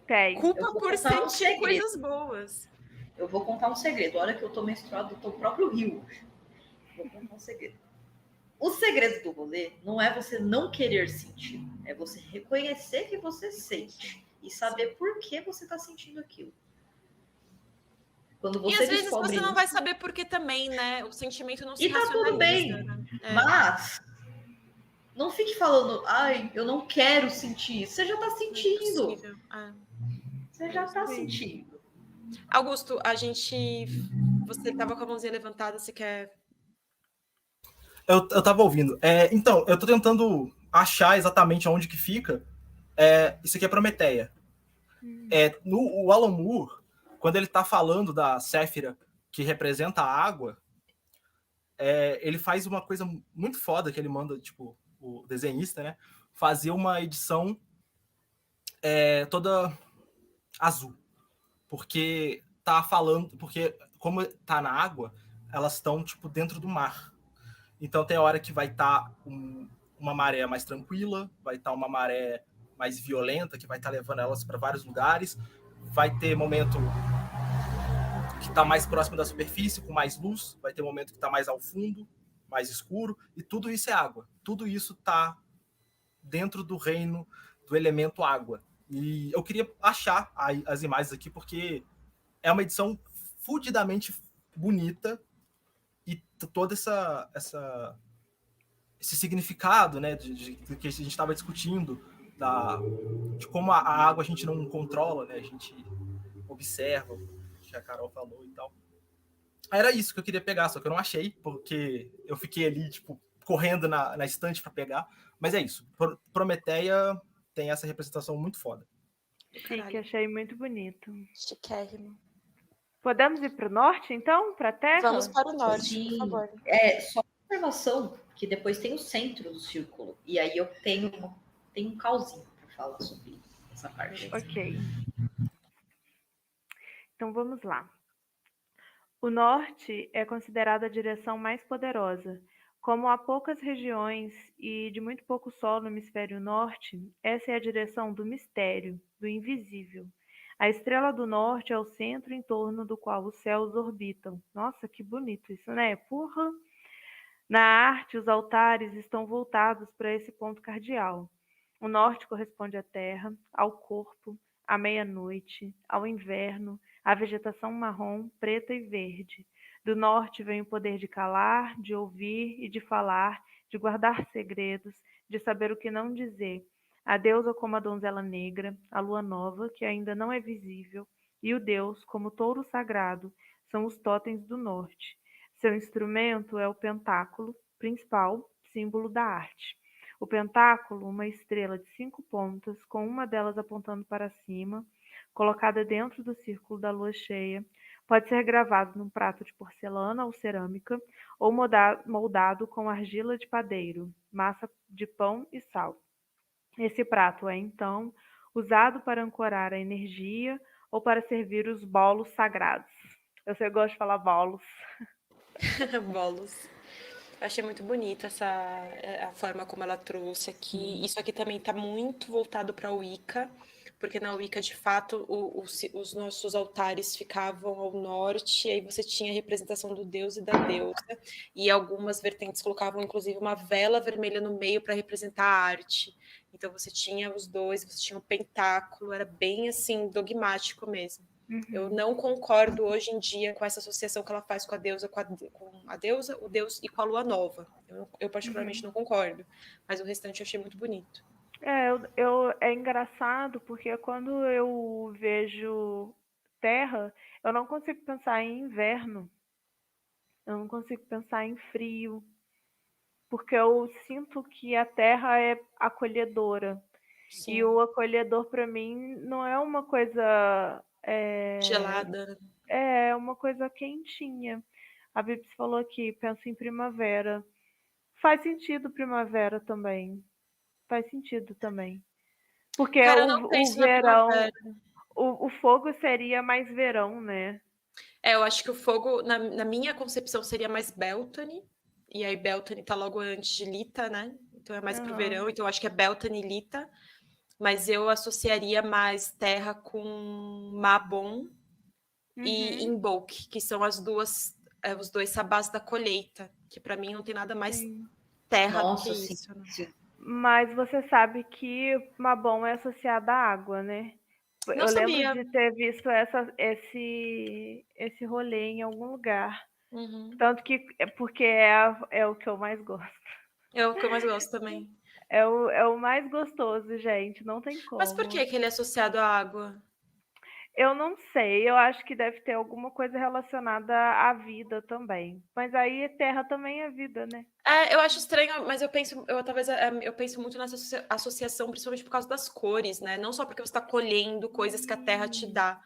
Tem. Culpa por sentir coisas boas. Eu vou contar um segredo. A hora que eu tô menstruada, eu tô no próprio rio. Vou contar um segredo. O segredo do rolê não é você não querer sentir, é você reconhecer que você sente e saber por que você está sentindo aquilo. Quando você e às vezes você não vai saber por que também, né? O sentimento não se racionaliza. E tá tudo bem, né? Mas não fique falando, ai, eu não quero sentir isso. Você já tá sentindo. Você já tá sentindo. Augusto, você tava com a mãozinha levantada, você quer... Eu tava ouvindo. Então, eu tô tentando achar exatamente onde que fica. Isso aqui é Prometeia. O Alan Moore, quando ele tá falando da Séfira, que representa a água, ele faz uma coisa muito foda, que ele manda, tipo, o desenhista, né, fazer uma edição toda azul. Porque como tá na água, elas estão, tipo, dentro do mar. Então tem a hora que vai estar uma maré mais tranquila, vai estar uma maré mais violenta, que vai estar levando elas para vários lugares, vai ter momento que está mais próximo da superfície, com mais luz, vai ter momento que está mais ao fundo, mais escuro, e tudo isso é água. Tudo isso está dentro do reino do elemento água. E eu queria achar as imagens aqui, porque é uma edição fudidamente bonita, e toda essa esse significado, né, do que a gente estava discutindo, de como a água a gente não controla, né, a gente observa o que a Carol falou e tal. Era isso que eu queria pegar, só que eu não achei, porque eu fiquei ali, tipo, correndo na estante para pegar. Mas é isso. Prometeia tem essa representação muito foda. Sim, que achei muito bonito. Chiquérrimo. Podemos ir para o norte, então? Para a Terra? Vamos para o norte, Sim. por favor. Só uma observação, que depois tem o centro do círculo. E aí eu tenho um causinho para falar sobre essa parte. Ok. Então vamos lá. O norte é considerado a direção mais poderosa. Como há poucas regiões e de muito pouco sol no hemisfério norte, essa é a direção do mistério, do invisível. A estrela do norte é o centro em torno do qual os céus orbitam. Nossa, que bonito isso, né? Porra! Na arte, os altares estão voltados para esse ponto cardeal. O norte corresponde à terra, ao corpo, à meia-noite, ao inverno, à vegetação marrom, preta e verde. Do norte vem o poder de calar, de ouvir e de falar, de guardar segredos, de saber o que não dizer. A deusa como a donzela negra, a lua nova, que ainda não é visível, e o deus, como touro sagrado, são os totens do norte. Seu instrumento é o pentáculo, principal símbolo da arte. O pentáculo, uma estrela de 5 pontas, com uma delas apontando para cima, colocada dentro do círculo da lua cheia, pode ser gravado num prato de porcelana ou cerâmica, ou moldado com argila de padeiro, massa de pão e sal. Esse prato é, então, usado para ancorar a energia ou para servir os bolos sagrados. Eu sei, eu gosto de falar bolos. Bolos. Eu achei muito bonita a forma como ela trouxe aqui. Isso aqui também está muito voltado para a Wicca, porque na Wicca, de fato, os nossos altares ficavam ao norte, e aí você tinha a representação do deus e da deusa, e algumas vertentes colocavam, inclusive, uma vela vermelha no meio para representar a arte. Então você tinha os dois, você tinha um pentáculo, era bem, assim, dogmático mesmo. Eu não concordo hoje em dia com essa associação que ela faz com a deusa, o deus e com a lua nova. Eu particularmente não concordo, mas o restante eu achei muito bonito. É engraçado porque quando eu vejo terra, eu não consigo pensar em inverno, eu não consigo pensar em frio, porque eu sinto que a terra é acolhedora. Sim. E o acolhedor para mim não é uma coisa gelada. É uma coisa quentinha. A Bibs falou aqui, penso em primavera. Faz sentido primavera também. Faz sentido também. Porque Cara, o verão, o fogo seria mais verão, né? Eu acho que o fogo, na minha concepção, seria mais Beltane. E aí Beltane tá logo antes de Lita, né? Então é mais pro verão. Então eu acho que é Beltane e Lita. Mas eu associaria mais terra com Mabon e Imbolc, que são os dois sabás da colheita. Que para mim não tem nada mais terra do que isso. Né? Mas você sabe que Mabon é associada à água, né? Eu lembro de ter visto esse rolê em algum lugar. Tanto que porque é o que eu mais gosto. É o que eu mais gosto também. É o mais gostoso, gente. Não tem como. Mas por que ele é associado à água? Eu não sei. Eu acho que deve ter alguma coisa relacionada à vida também. Mas aí terra também é vida, né? Eu acho estranho, mas eu penso muito nessa associação, principalmente por causa das cores, né? Não só porque você está colhendo coisas que a terra te dá,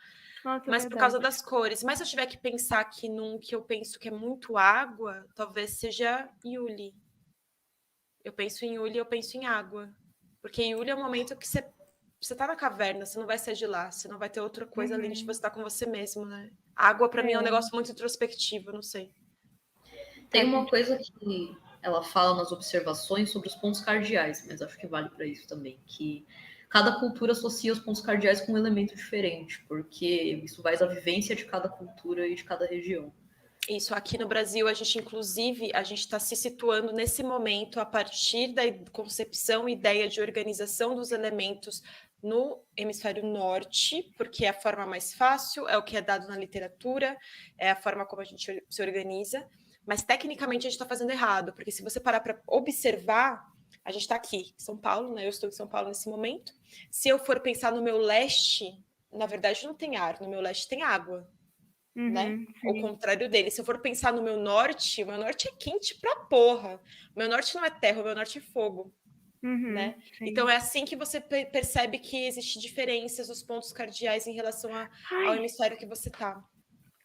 mas por causa das cores. Mas se eu tiver que pensar aqui num que eu penso que é muito água, talvez seja Yuli. Eu penso em Yuli, eu penso em água. Porque Yuli é o momento que você tá na caverna, você não vai sair de lá, você não vai ter outra coisa além de você estar com você mesmo, né? Água, para mim, é um negócio muito introspectivo, não sei. Tem uma coisa que ela fala nas observações sobre os pontos cardeais, mas acho que vale para isso também, que cada cultura associa os pontos cardeais com um elemento diferente, porque isso vai da vivência de cada cultura e de cada região. Isso, aqui no Brasil, a gente está se situando nesse momento a partir da concepção e ideia de organização dos elementos no hemisfério norte, porque é a forma mais fácil, é o que é dado na literatura, é a forma como a gente se organiza. mas tecnicamente a gente está fazendo errado, porque se você parar para observar, a gente está aqui em São Paulo, né? Eu estou em São Paulo nesse momento. Se eu for pensar no meu leste, na verdade não tem ar, no meu leste tem água, né? Ao contrário dele. Se eu for pensar no meu norte, o meu norte é quente pra porra. O meu norte não é terra, o meu norte é fogo. Né? Então é assim que você percebe que existem diferenças, os pontos cardeais em relação ao hemisfério que você tá.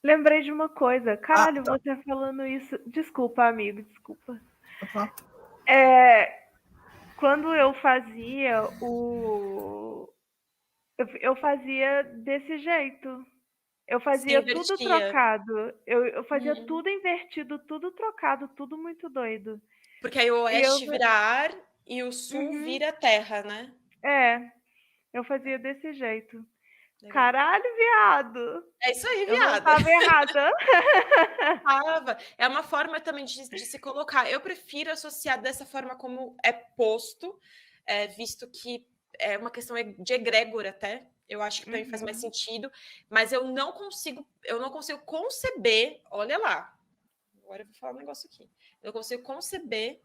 Lembrei de uma coisa. Caralho, você falando isso. Desculpa, amigo, desculpa. Quando eu fazia eu fazia desse jeito. Eu fazia tudo trocado. Eu fazia tudo invertido, tudo trocado, tudo muito doido. Porque aí o oeste vira ar e o sul vira terra, né? Eu fazia desse jeito. Legal. Caralho, viado! É isso aí, viado. Eu não tava errada. É uma forma também de se colocar. Eu prefiro associar dessa forma como é posto, visto que é uma questão de egrégora até. Eu acho que para mim faz mais sentido, mas eu não consigo conceber, olha lá. Agora eu vou falar um negócio aqui. Eu não consigo conceber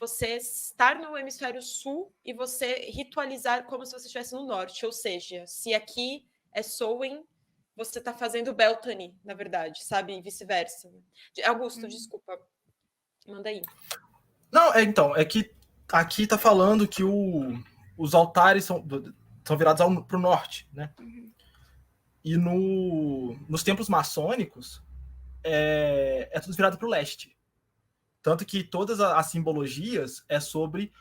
você estar no hemisfério sul e você ritualizar como se você estivesse no norte, ou seja, se aqui é Samhain, você está fazendo Beltane, na verdade, sabe? E vice-versa. Augusto, desculpa. Manda aí. Não, então, é que aqui tá falando que os altares são virados para o norte, né? E nos templos maçônicos é tudo virado para o leste. Tanto que todas as simbologias é sobre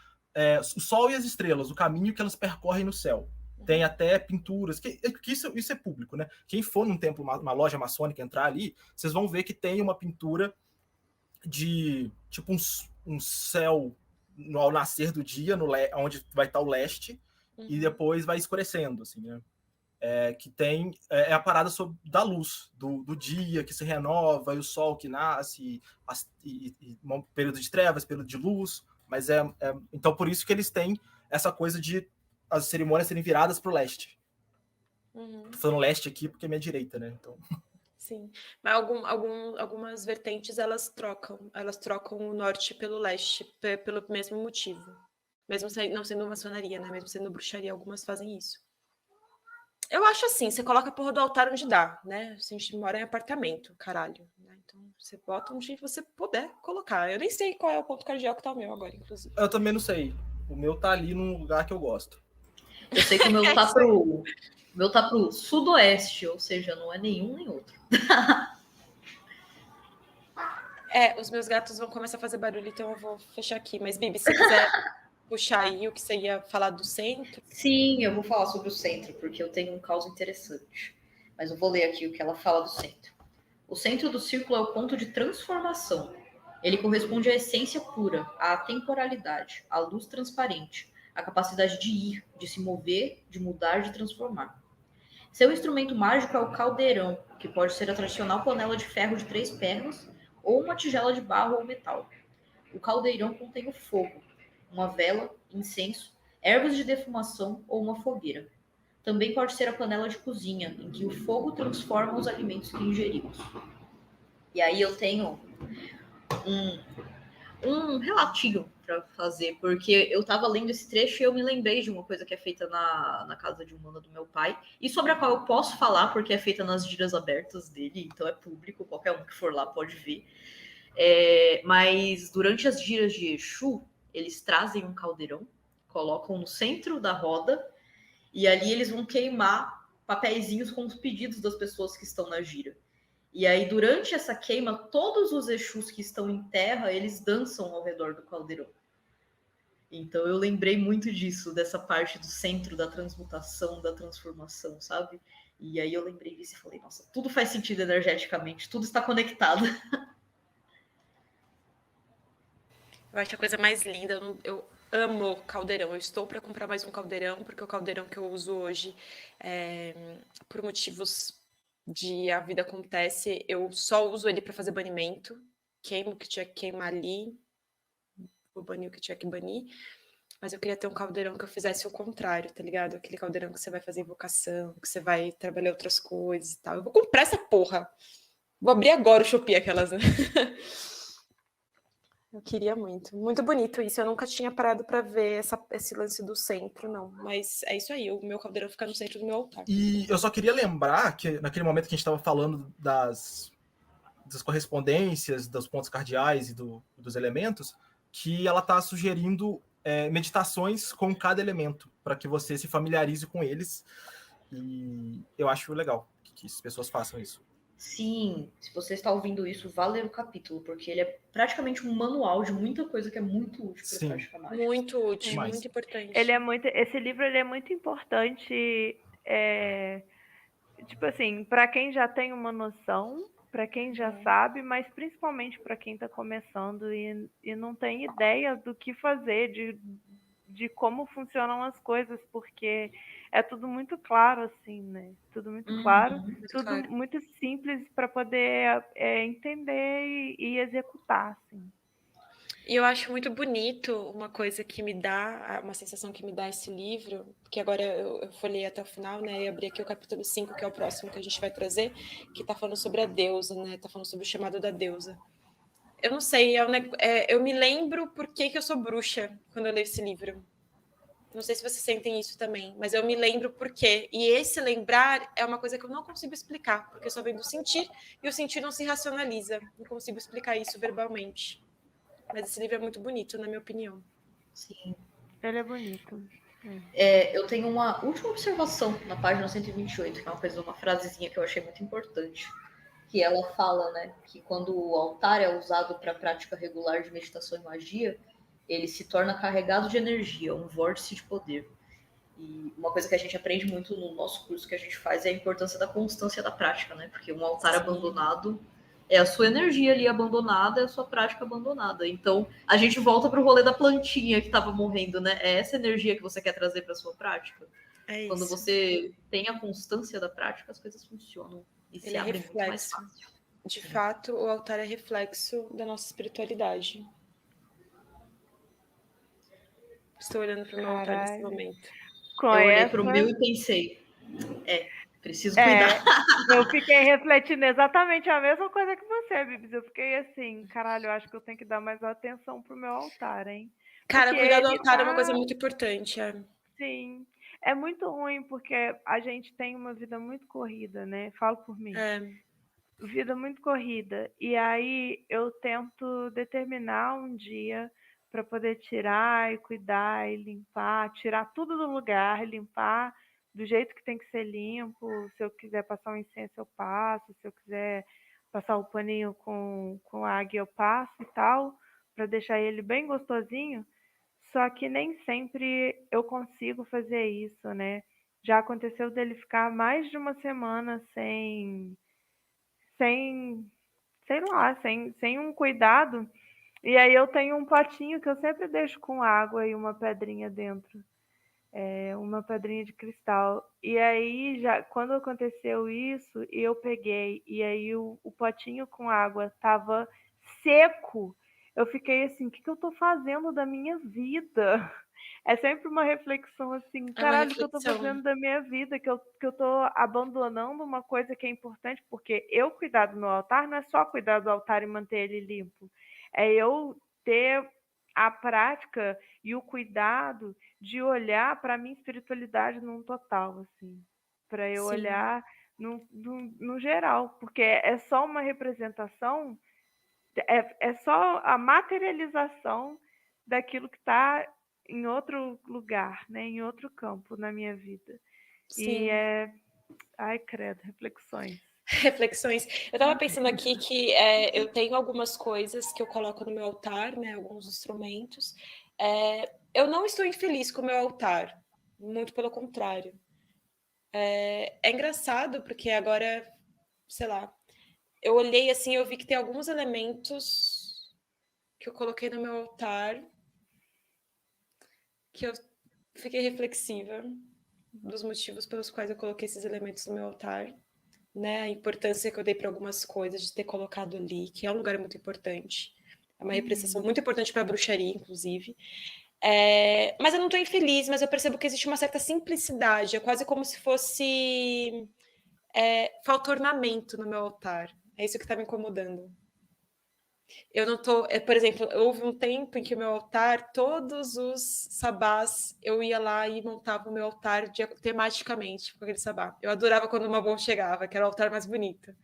o sol e as estrelas, o caminho que elas percorrem no céu. Tem até pinturas, que isso é público, né? Quem for num templo, uma loja maçônica, entrar ali, vocês vão ver que tem uma pintura de tipo um céu ao nascer do dia, onde vai estar o leste, e depois vai escurecendo, assim, né? Que tem a parada da luz, do dia que se renova, e o sol que nasce, e um período de trevas, período de luz, mas então por isso que eles têm essa coisa de as cerimônias serem viradas para o leste. Tô falando leste aqui porque é minha direita, né? Então... Sim, mas algumas vertentes elas trocam o norte pelo leste pelo mesmo motivo, mesmo não sendo maçonaria, né? Mesmo sendo bruxaria, algumas fazem isso. Eu acho assim, você coloca a porra do altar onde dá, né? A gente mora em apartamento, caralho. Né? Então, você bota onde você puder colocar. Eu nem sei qual é o ponto cardeal que tá o meu agora, inclusive. Eu também não sei. O meu tá ali num lugar que eu gosto. Eu sei que o meu tá pro sudoeste, ou seja, não é nenhum nem outro. Os meus gatos vão começar a fazer barulho, então eu vou fechar aqui. Mas, Bibi, se quiser puxar aí o que você ia falar do centro. Sim, eu vou falar sobre o centro, porque eu tenho um caso interessante. Mas eu vou ler aqui o que ela fala do centro. O centro do círculo é o ponto de transformação. Ele corresponde à essência pura, à atemporalidade, à luz transparente, à capacidade de ir, de se mover, de mudar, de transformar. Seu instrumento mágico é o caldeirão, que pode ser a tradicional panela de ferro de 3 pernas ou uma tigela de barro ou metal. O caldeirão contém o fogo, uma vela, incenso, ervas de defumação ou uma fogueira. Também pode ser a panela de cozinha, em que o fogo transforma os alimentos que ingerimos. E aí eu tenho um relatinho para fazer, porque eu estava lendo esse trecho e eu me lembrei de uma coisa que é feita na casa de humana do meu pai, e sobre a qual eu posso falar, porque é feita nas giras abertas dele, então é público, qualquer um que for lá pode ver. Mas durante as giras de Exu, eles trazem um caldeirão, colocam no centro da roda, e ali eles vão queimar papeizinhos com os pedidos das pessoas que estão na gira. E aí, durante essa queima, todos os Exus que estão em terra, eles dançam ao redor do caldeirão. Então, eu lembrei muito disso, dessa parte do centro da transmutação, da transformação, sabe? E aí eu lembrei disso e falei, nossa, tudo faz sentido energeticamente, tudo está conectado. Eu acho a coisa mais linda, eu amo caldeirão. Eu estou para comprar mais um caldeirão, porque o caldeirão que eu uso hoje, por motivos de a vida acontece, eu só uso ele para fazer banimento. Queimo o que tinha que queimar ali, vou banir o que tinha que banir. Mas eu queria ter um caldeirão que eu fizesse o contrário, tá ligado? Aquele caldeirão que você vai fazer invocação, que você vai trabalhar outras coisas e tal. Eu vou comprar essa porra. Vou abrir agora o Shopee, aquelas, né? Eu queria muito. Muito bonito isso. Eu nunca tinha parado para ver esse lance do centro, não. Mas é isso aí. O meu caldeirão fica no centro do meu altar. E eu só queria lembrar que naquele momento que a gente estava falando das correspondências, dos pontos cardeais e dos elementos, que ela está sugerindo meditações com cada elemento, para que você se familiarize com eles. E eu acho legal que as pessoas façam isso. Sim, se você está ouvindo isso, vá ler o capítulo, porque ele é praticamente um manual de muita coisa que é muito útil para prática mágica. Muito útil, muito importante. Esse livro ele é muito importante, tipo assim, para quem já tem uma noção, para quem já sabe, mas principalmente para quem está começando e não tem ideia do que fazer, de como funcionam as coisas, porque é tudo muito claro, assim, né? Tudo muito claro, muito simples para poder entender e executar, assim. E eu acho muito bonito uma coisa que me dá, uma sensação que me dá esse livro, porque agora eu folhei até o final, né? E abri aqui o capítulo 5, que é o próximo que a gente vai trazer, que tá falando sobre a deusa, né? Tá falando sobre o chamado da deusa. Eu não sei, eu me lembro por que eu sou bruxa quando eu leio esse livro. Não sei se vocês sentem isso também, mas eu me lembro por quê. E esse lembrar é uma coisa que eu não consigo explicar, porque eu só venho do sentir, e o sentir não se racionaliza. Não consigo explicar isso verbalmente. Mas esse livro é muito bonito, na minha opinião. Sim. Ele é bonito. Eu tenho uma última observação na página 128, que é uma frasezinha que eu achei muito importante. Que ela fala, né, que quando o altar é usado para a prática regular de meditação e magia, ele se torna carregado de energia, um vórtice de poder. E uma coisa que a gente aprende muito no nosso curso que a gente faz é a importância da constância da prática, né? Porque um altar abandonado é a sua energia ali abandonada, é a sua prática abandonada. Então, a gente volta para o rolê da plantinha que estava morrendo, né? É essa energia que você quer trazer para a sua prática. Quando você tem a constância da prática, as coisas funcionam e se abrem muito mais fácil. De fato, o altar é reflexo da nossa espiritualidade. Estou olhando para o meu altar nesse momento. Eu olhei para o meu e pensei, preciso cuidar. Eu fiquei refletindo exatamente a mesma coisa que você, Bibis. Eu fiquei assim, caralho, eu acho que eu tenho que dar mais atenção pro meu altar, hein? Cara, cuidar do altar é uma coisa muito importante. Sim. É muito ruim porque a gente tem uma vida muito corrida, né? Falo por mim. Vida muito corrida. E aí eu tento determinar um dia para poder tirar e cuidar e limpar, tirar tudo do lugar, limpar do jeito que tem que ser limpo. Se eu quiser passar um incenso, eu passo. Se eu quiser passar o paninho com água, eu passo e tal, para deixar ele bem gostosinho. Só que nem sempre eu consigo fazer isso, né? Já aconteceu dele ficar mais de uma semana sem um cuidado. E aí eu tenho um potinho que eu sempre deixo com água e uma pedrinha dentro. Uma pedrinha de cristal. E aí, quando aconteceu isso, eu peguei, e aí o potinho com água estava seco. Eu fiquei assim, o que eu tô fazendo da minha vida? É sempre uma reflexão assim, caralho, o que eu tô fazendo da minha vida? Que eu tô abandonando uma coisa que é importante, porque eu cuidar do meu altar não é só cuidar do altar e manter ele limpo. É eu ter a prática e o cuidado de olhar para a minha espiritualidade num total, assim. Para eu olhar no geral, porque é só uma representação, é só a materialização daquilo que está em outro lugar, né? Em outro campo na minha vida. Sim. E ai, credo, reflexões. Eu estava pensando aqui que eu tenho algumas coisas que eu coloco no meu altar, né? Alguns instrumentos. Eu não estou infeliz com o meu altar, muito pelo contrário. É engraçado, porque agora, sei lá, eu olhei assim, eu vi que tem alguns elementos que eu coloquei no meu altar que eu fiquei reflexiva dos motivos pelos quais eu coloquei esses elementos no meu altar, né? A importância que eu dei para algumas coisas de ter colocado ali, que é um lugar muito importante. É uma representação muito importante para a bruxaria, inclusive. Mas eu não estou infeliz, mas eu percebo que existe uma certa simplicidade. É quase como se fosse... falta ornamento no meu altar. É isso que está me incomodando. Eu não tô... Por exemplo, houve um tempo em que o meu altar, todos os sabás, eu ia lá e montava o meu altar tematicamente com aquele sabá. Eu adorava quando uma boa chegava, que era o altar mais bonito.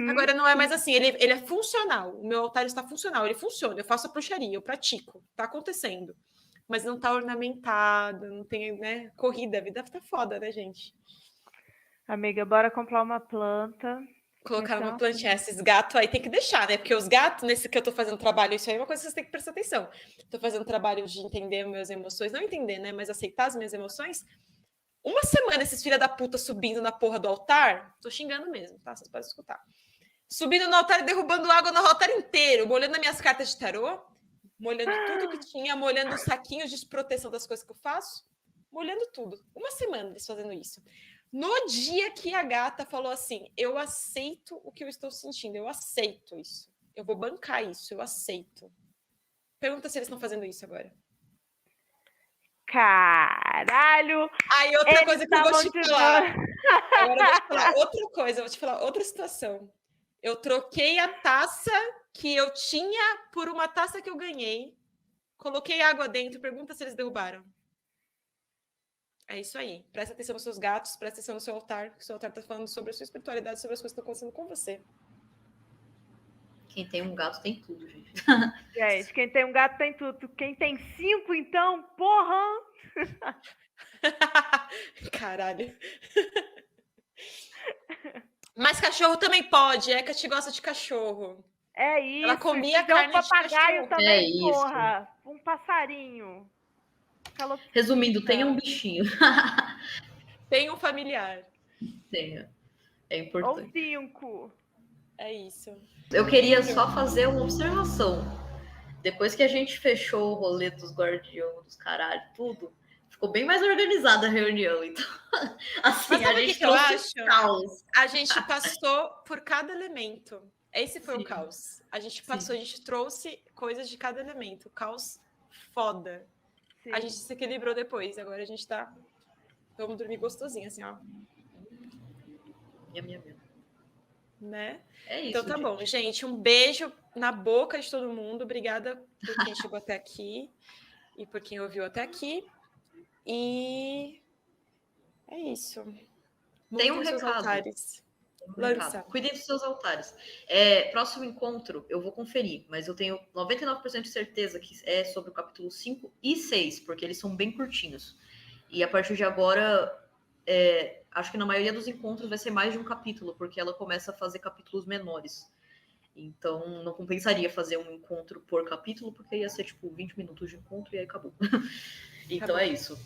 Agora não é mais assim, ele é funcional. O meu altar está funcional, ele funciona. Eu faço a bruxaria, eu pratico, tá acontecendo. Mas não tá ornamentado, não tem, né, corrida. A vida tá foda, né, gente? Amiga, bora comprar uma planta. Colocar uma plantinha. Esses gatos aí tem que deixar, né? Porque os gatos, nesse que eu tô fazendo trabalho, isso aí é uma coisa que vocês têm que prestar atenção. Tô fazendo trabalho de entender minhas emoções, não entender, né? Mas aceitar as minhas emoções. Uma semana esses filha da puta subindo na porra do altar, tô xingando mesmo, tá? Vocês podem escutar. Subindo no altar e derrubando água no altar inteiro, molhando as minhas cartas de tarô, molhando tudo que tinha, molhando os saquinhos de proteção das coisas que eu faço, molhando tudo. Uma semana eles fazendo isso. No dia que a gata falou assim, eu aceito o que eu estou sentindo, eu aceito isso. Eu vou bancar isso, eu aceito. Pergunta se eles estão fazendo isso agora. Caralho! Aí outra coisa que eu vou te falar. Agora eu vou te falar outra coisa, eu vou te falar outra situação. Eu troquei a taça que eu tinha por uma taça que eu ganhei. Coloquei água dentro, pergunta se eles derrubaram. É isso aí. Presta atenção nos seus gatos, presta atenção no seu altar, que o seu altar está falando sobre a sua espiritualidade, sobre as coisas que estão acontecendo com você. Quem tem um gato tem tudo, gente. Gente, quem tem um gato tem tudo. Quem tem 5, então, porra! Caralho. Mas cachorro também pode, é que a gente gosta de cachorro. É isso. Ela comia carne de papagaio também, é porra. Um passarinho. Calopsita. Resumindo, tenha um bichinho. Tem um familiar. Tenha. É importante. Ou 5. É isso. Eu queria só fazer uma observação. Depois que a gente fechou o rolê dos guardiões, dos caralho, tudo, ficou bem mais organizada a reunião. Então, assim, mas sabe a gente que eu acho? Caos. A gente passou por cada elemento. Esse foi o caos. A gente passou, a gente trouxe coisas de cada elemento. Caos foda. Sim. A gente se equilibrou depois. Agora a gente tá... Vamos dormir gostosinho, assim, ó. Minha. Né? É isso, então tá bom, gente. Um beijo na boca de todo mundo. Obrigada por quem chegou até aqui e por quem ouviu até aqui. E é isso. Tem um recado. Altares. Lança. Cuidem dos seus altares. Próximo encontro, eu vou conferir, mas eu tenho 99% de certeza que é sobre o capítulo 5 e 6, porque eles são bem curtinhos. E a partir de agora, acho que na maioria dos encontros vai ser mais de um capítulo, porque ela começa a fazer capítulos menores. Então, não compensaria fazer um encontro por capítulo, porque ia ser, 20 minutos de encontro e aí acabou. Então, é isso.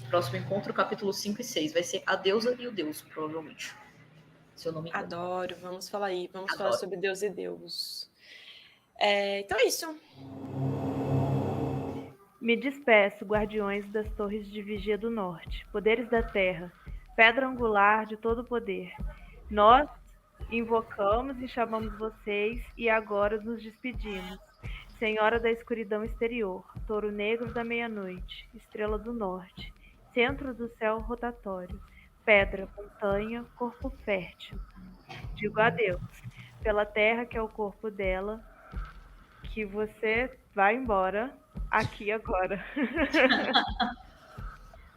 Próximo encontro, capítulo 5 e 6. Vai ser a deusa e o deus, provavelmente. Se eu não me engano. Adoro. Vamos falar aí. Vamos falar sobre Deus e Deus. Então, é isso. Me despeço, guardiões das torres de vigia do norte, poderes da terra, pedra angular de todo poder. Nós invocamos e chamamos vocês e agora nos despedimos. Senhora da escuridão exterior, touro negro da meia-noite, estrela do norte, centro do céu rotatório, pedra, montanha, corpo fértil. Digo adeus, pela terra que é o corpo dela, que você vai embora aqui agora.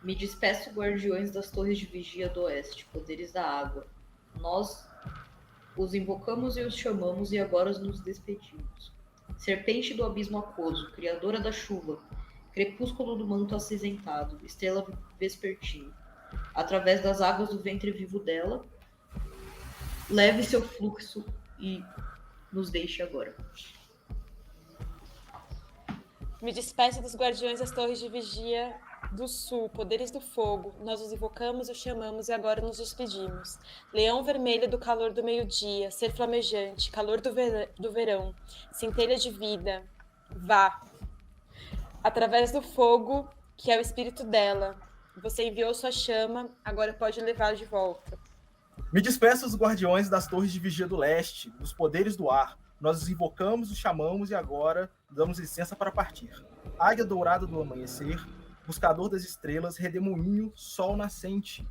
Me despeço, guardiões das torres de vigia do oeste, poderes da água. Nós os invocamos e os chamamos e agora nos despedimos. Serpente do abismo aquoso, criadora da chuva, crepúsculo do manto acinzentado, estrela vespertina. Através das águas do ventre vivo dela, leve seu fluxo e nos deixe agora. Me despeço dos guardiões das torres de vigia do sul, poderes do fogo. Nós os invocamos, os chamamos e agora nos despedimos. Leão vermelho do calor do meio-dia, ser flamejante, calor do verão, centelha de vida. Vá. Através do fogo, que é o espírito dela. Você enviou sua chama, agora pode levar de volta. Me despeço dos guardiões das torres de vigia do leste, dos poderes do ar. Nós os invocamos, os chamamos e agora damos licença para partir. Águia dourada do amanhecer, buscador das estrelas, redemoinho, sol nascente.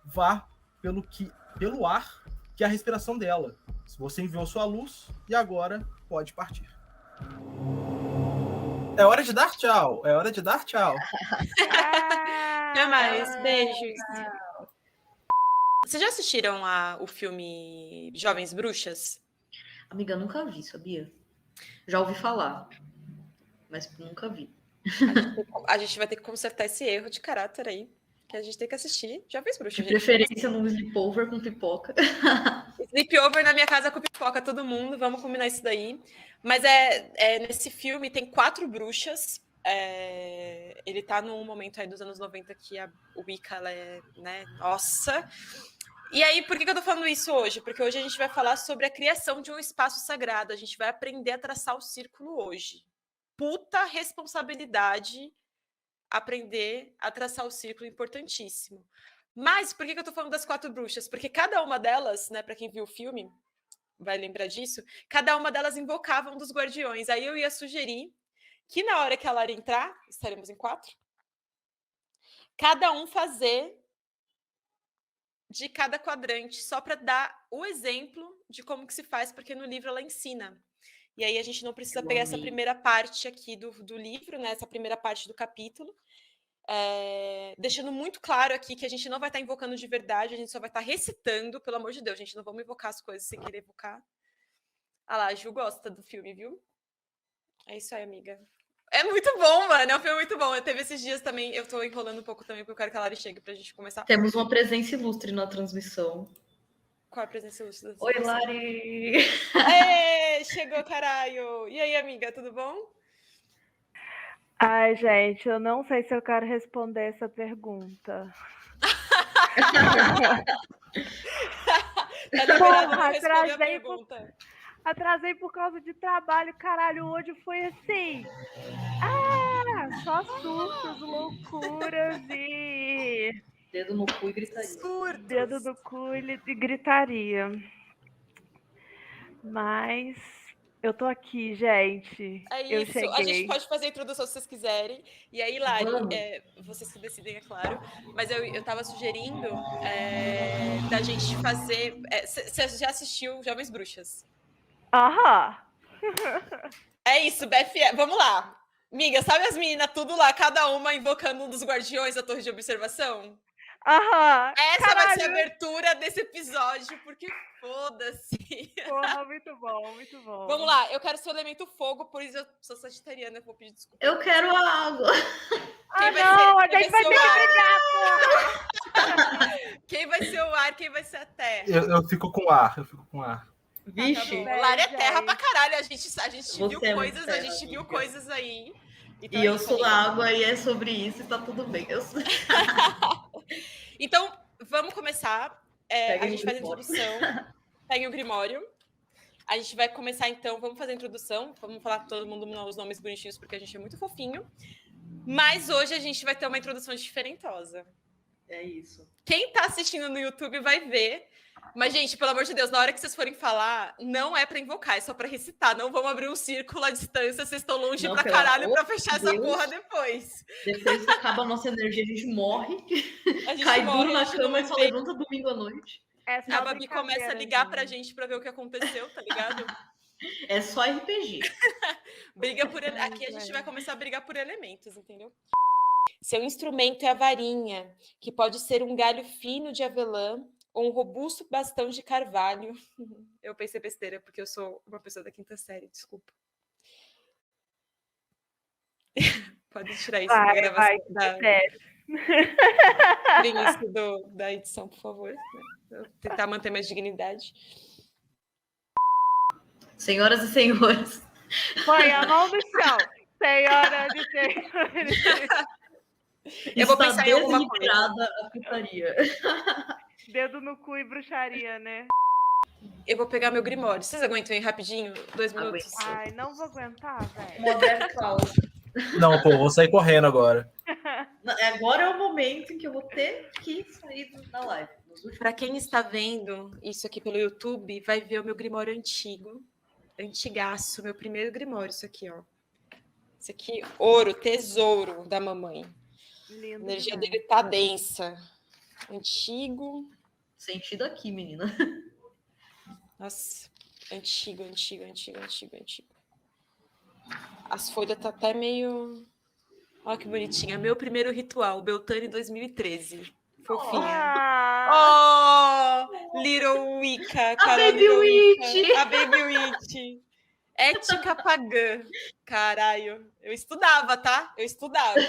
Vá pelo ar, que é a respiração dela. Você enviou sua luz e agora pode partir. É hora de dar tchau. É hora de dar tchau. Até mais. Beijos. Vocês já assistiram o filme Jovens Bruxas? Amiga, eu nunca vi, sabia? Já ouvi falar, mas nunca vi. A gente vai ter que consertar esse erro de caráter aí, que a gente tem que assistir Jovens Bruxas. De preferência num sleepover com pipoca. Sleepover na minha casa com pipoca, todo mundo, vamos combinar isso daí. Mas nesse filme tem 4 bruxas. Ele tá num momento aí dos anos 90 que a Wicca, ela é, né, nossa. E aí, por que eu tô falando isso hoje? Porque hoje a gente vai falar sobre a criação de um espaço sagrado. A gente vai aprender a traçar o círculo hoje. Puta responsabilidade aprender a traçar o círculo, importantíssimo. Mas por que eu tô falando das 4 bruxas? Porque cada uma delas, né, para quem viu o filme, vai lembrar disso, cada uma delas invocava um dos guardiões. Aí eu ia sugerir que na hora que a Lara entrar, estaremos em 4, cada um fazer de cada quadrante, só para dar o exemplo de como que se faz, porque no livro ela ensina. E aí a gente não precisa pegar essa primeira parte aqui do livro, né, essa primeira parte do capítulo, deixando muito claro aqui que a gente não vai estar invocando de verdade, a gente só vai estar recitando, pelo amor de Deus, gente, não vamos invocar as coisas sem querer evocar. Ah lá, a Ju gosta do filme, viu? É isso aí, amiga. É muito bom, mano. É um filme muito bom. Teve esses dias também. Eu tô enrolando um pouco também, porque eu quero que a Lari chegue pra gente começar. Temos uma presença ilustre na transmissão. Qual é a presença ilustre? Oi, Lari! Chegou, caralho! E aí, amiga, tudo bom? Ai, gente, eu não sei se eu quero responder essa pergunta. Tá liberado pra responder a pergunta. Atrasei por causa de trabalho, caralho, hoje foi assim. Só surtos, loucuras e... Dedo no cu e gritaria. Surtos. Dedo no cu e gritaria. Mas eu tô aqui, gente. É isso. Eu cheguei. A gente pode fazer a introdução se vocês quiserem. E aí, Lari, vocês que decidem, é claro. Mas eu tava sugerindo da gente fazer... Você já assistiu Jovens Bruxas? Aham. É isso, BFF. Vamos lá. Miga, sabe as meninas tudo lá, cada uma invocando um dos guardiões da torre de observação? Aham. Essa vai ser a abertura desse episódio, porque foda-se. Porra, muito bom, muito bom. Vamos lá, eu quero ser o elemento fogo, por isso eu sou sagitariana, eu vou pedir desculpa. Eu quero a água. A gente vai ter que brigar, porra. Quem vai ser o ar, quem vai ser a terra? Eu fico com ar, Vixe. Tá, o Lara é terra pra caralho, a gente viu coisas, terra, a gente viu coisas aí. Então, e eu sou água e é sobre isso e tá tudo bem. Então, vamos começar. A gente faz a introdução. Peguem o Grimório. A gente vai começar, então, vamos fazer a introdução. Vamos falar todo mundo os nomes bonitinhos, porque a gente é muito fofinho. Mas hoje a gente vai ter uma introdução diferentosa. É isso. Quem tá assistindo no YouTube vai ver. Mas, gente, pelo amor de Deus, na hora que vocês forem falar, não é pra invocar, é só pra recitar. Não vamos abrir um círculo à distância, vocês estão longe pra caralho pra fechar essa porra depois. Depois que acaba a nossa energia, a gente morre. Cai duro na cama e só levanta domingo à noite. A Babi começa a ligar pra gente pra ver o que aconteceu, tá ligado? É só RPG. Briga por... Aqui a gente vai começar a brigar por elementos, entendeu? Seu instrumento é a varinha, que pode ser um galho fino de avelã ou um robusto bastão de carvalho. Eu pensei besteira, porque eu sou uma pessoa da 5ª série, desculpa. Pode tirar isso da gravação do início da edição, por favor. Vou tentar manter minha dignidade. Senhoras e senhores. Põe a mão no chão. Senhoras e senhores. Eu vou pensar em alguma coisa. A putaria. Dedo no cu e bruxaria, né? Eu vou pegar meu Grimório. Vocês aguentam aí rapidinho? 2 minutos? Ai, não vou aguentar, velho. Uma breve pausa. Não, pô, vou sair correndo agora. Agora é o momento em que eu vou ter que sair da live. Para quem está vendo isso aqui pelo YouTube, vai ver o meu Grimório antigo. Antigaço, meu primeiro Grimório, isso aqui, ó. Isso aqui, ouro, tesouro da mamãe. Lindo, a energia dele tá densa. Antigo. Sentido aqui, menina. Nossa, antigo. As folhas tá até meio... Olha que bonitinha. Meu primeiro ritual, Beltane 2013. Fofinha. Oh, Little Wicca. A Baby Witch. A Baby Witch. Ética pagã. Caralho. Eu estudava, tá? Eu estudava.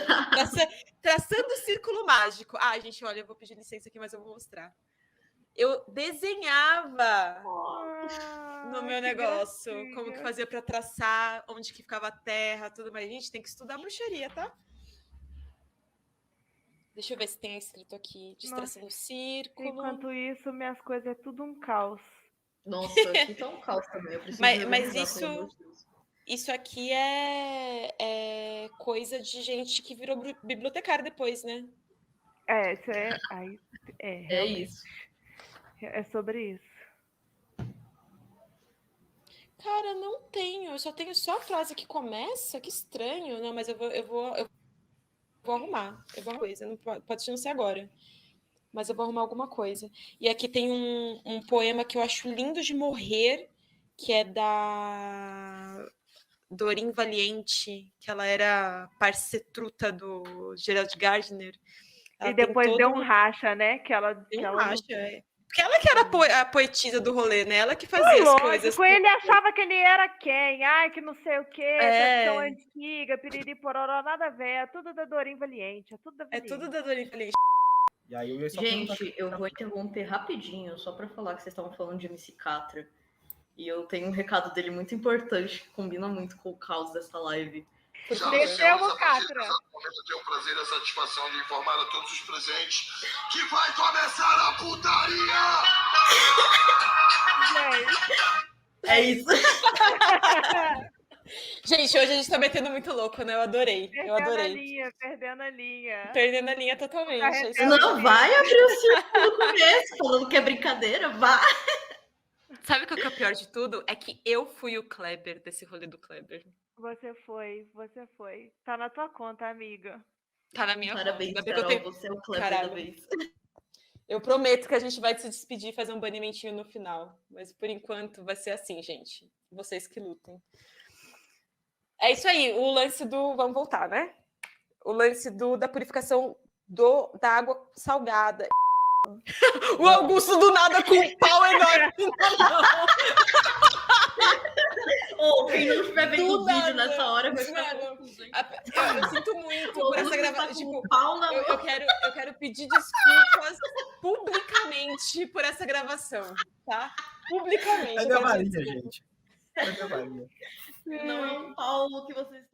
Traçando círculo mágico. Ah, gente, olha, eu vou pedir licença aqui, mas eu vou mostrar. Eu desenhava no meu negócio gracinha. Como que fazia para traçar, onde que ficava a terra, tudo mais. Gente, tem que estudar bruxaria, tá? Deixa eu ver se tem escrito aqui. Distração do círculo. Enquanto isso, minhas coisas é tudo um caos. Nossa, aqui tá um caos também. Eu preciso mas isso aqui é coisa de gente que virou bibliotecário depois, né? Isso é isso. É sobre isso. Cara, não tenho. Eu só tenho só a frase que começa. Que estranho. Não, mas eu vou arrumar. Eu vou arrumar coisa. Não pode não ser agora. Mas eu vou arrumar alguma coisa. E aqui tem um poema que eu acho lindo de morrer, que é da Doreen Valiente, que ela era parcetruta do Gerald Gardner. Ela e depois deu um racha, né? Deu um racha, Porque ela que era a poetisa do rolê, né? Ela que fazia as coisas. Ele achava que ele era quem? Ai, que não sei o quê, tradição antiga, piriri, pororó, nada a ver. É tudo da Doreen Valiente. É tudo da Doreen Valiente. E aí gente, eu vou interromper rapidinho, só para falar que vocês estavam falando de MC Catra. E eu tenho um recado dele muito importante, que combina muito com o caos dessa live. Desceu o Catra. Eu tenho o prazer e a satisfação de informar a todos os presentes que vai começar a putaria! É isso. Gente, hoje a gente tá metendo muito louco, né? Eu adorei. Perdendo a linha. Perdendo a linha totalmente. Não, vai abrir o círculo no começo, falando que é brincadeira, vai. Sabe o que é o pior de tudo? É que eu fui o Kleber desse rolê do Kleber. Você foi. Tá na tua conta, amiga. Tá na minha Parabéns, conta. Carol, você é o Kleber da vez. Eu prometo que a gente vai se despedir e fazer um banimentinho no final. Mas por enquanto vai ser assim, gente. Vocês que lutem. É isso aí, o lance do... Vamos voltar, né? O lance da purificação da água salgada. O Augusto do nada com um pau enorme na mão. Quem não estiver vendo o vídeo nessa hora vai ficar confuso. Eu sinto muito por essa gravação. Tipo, eu quero pedir desculpas publicamente por essa gravação, tá? Publicamente. É da Maria, gente. É da Maria. Não é um pau que vocês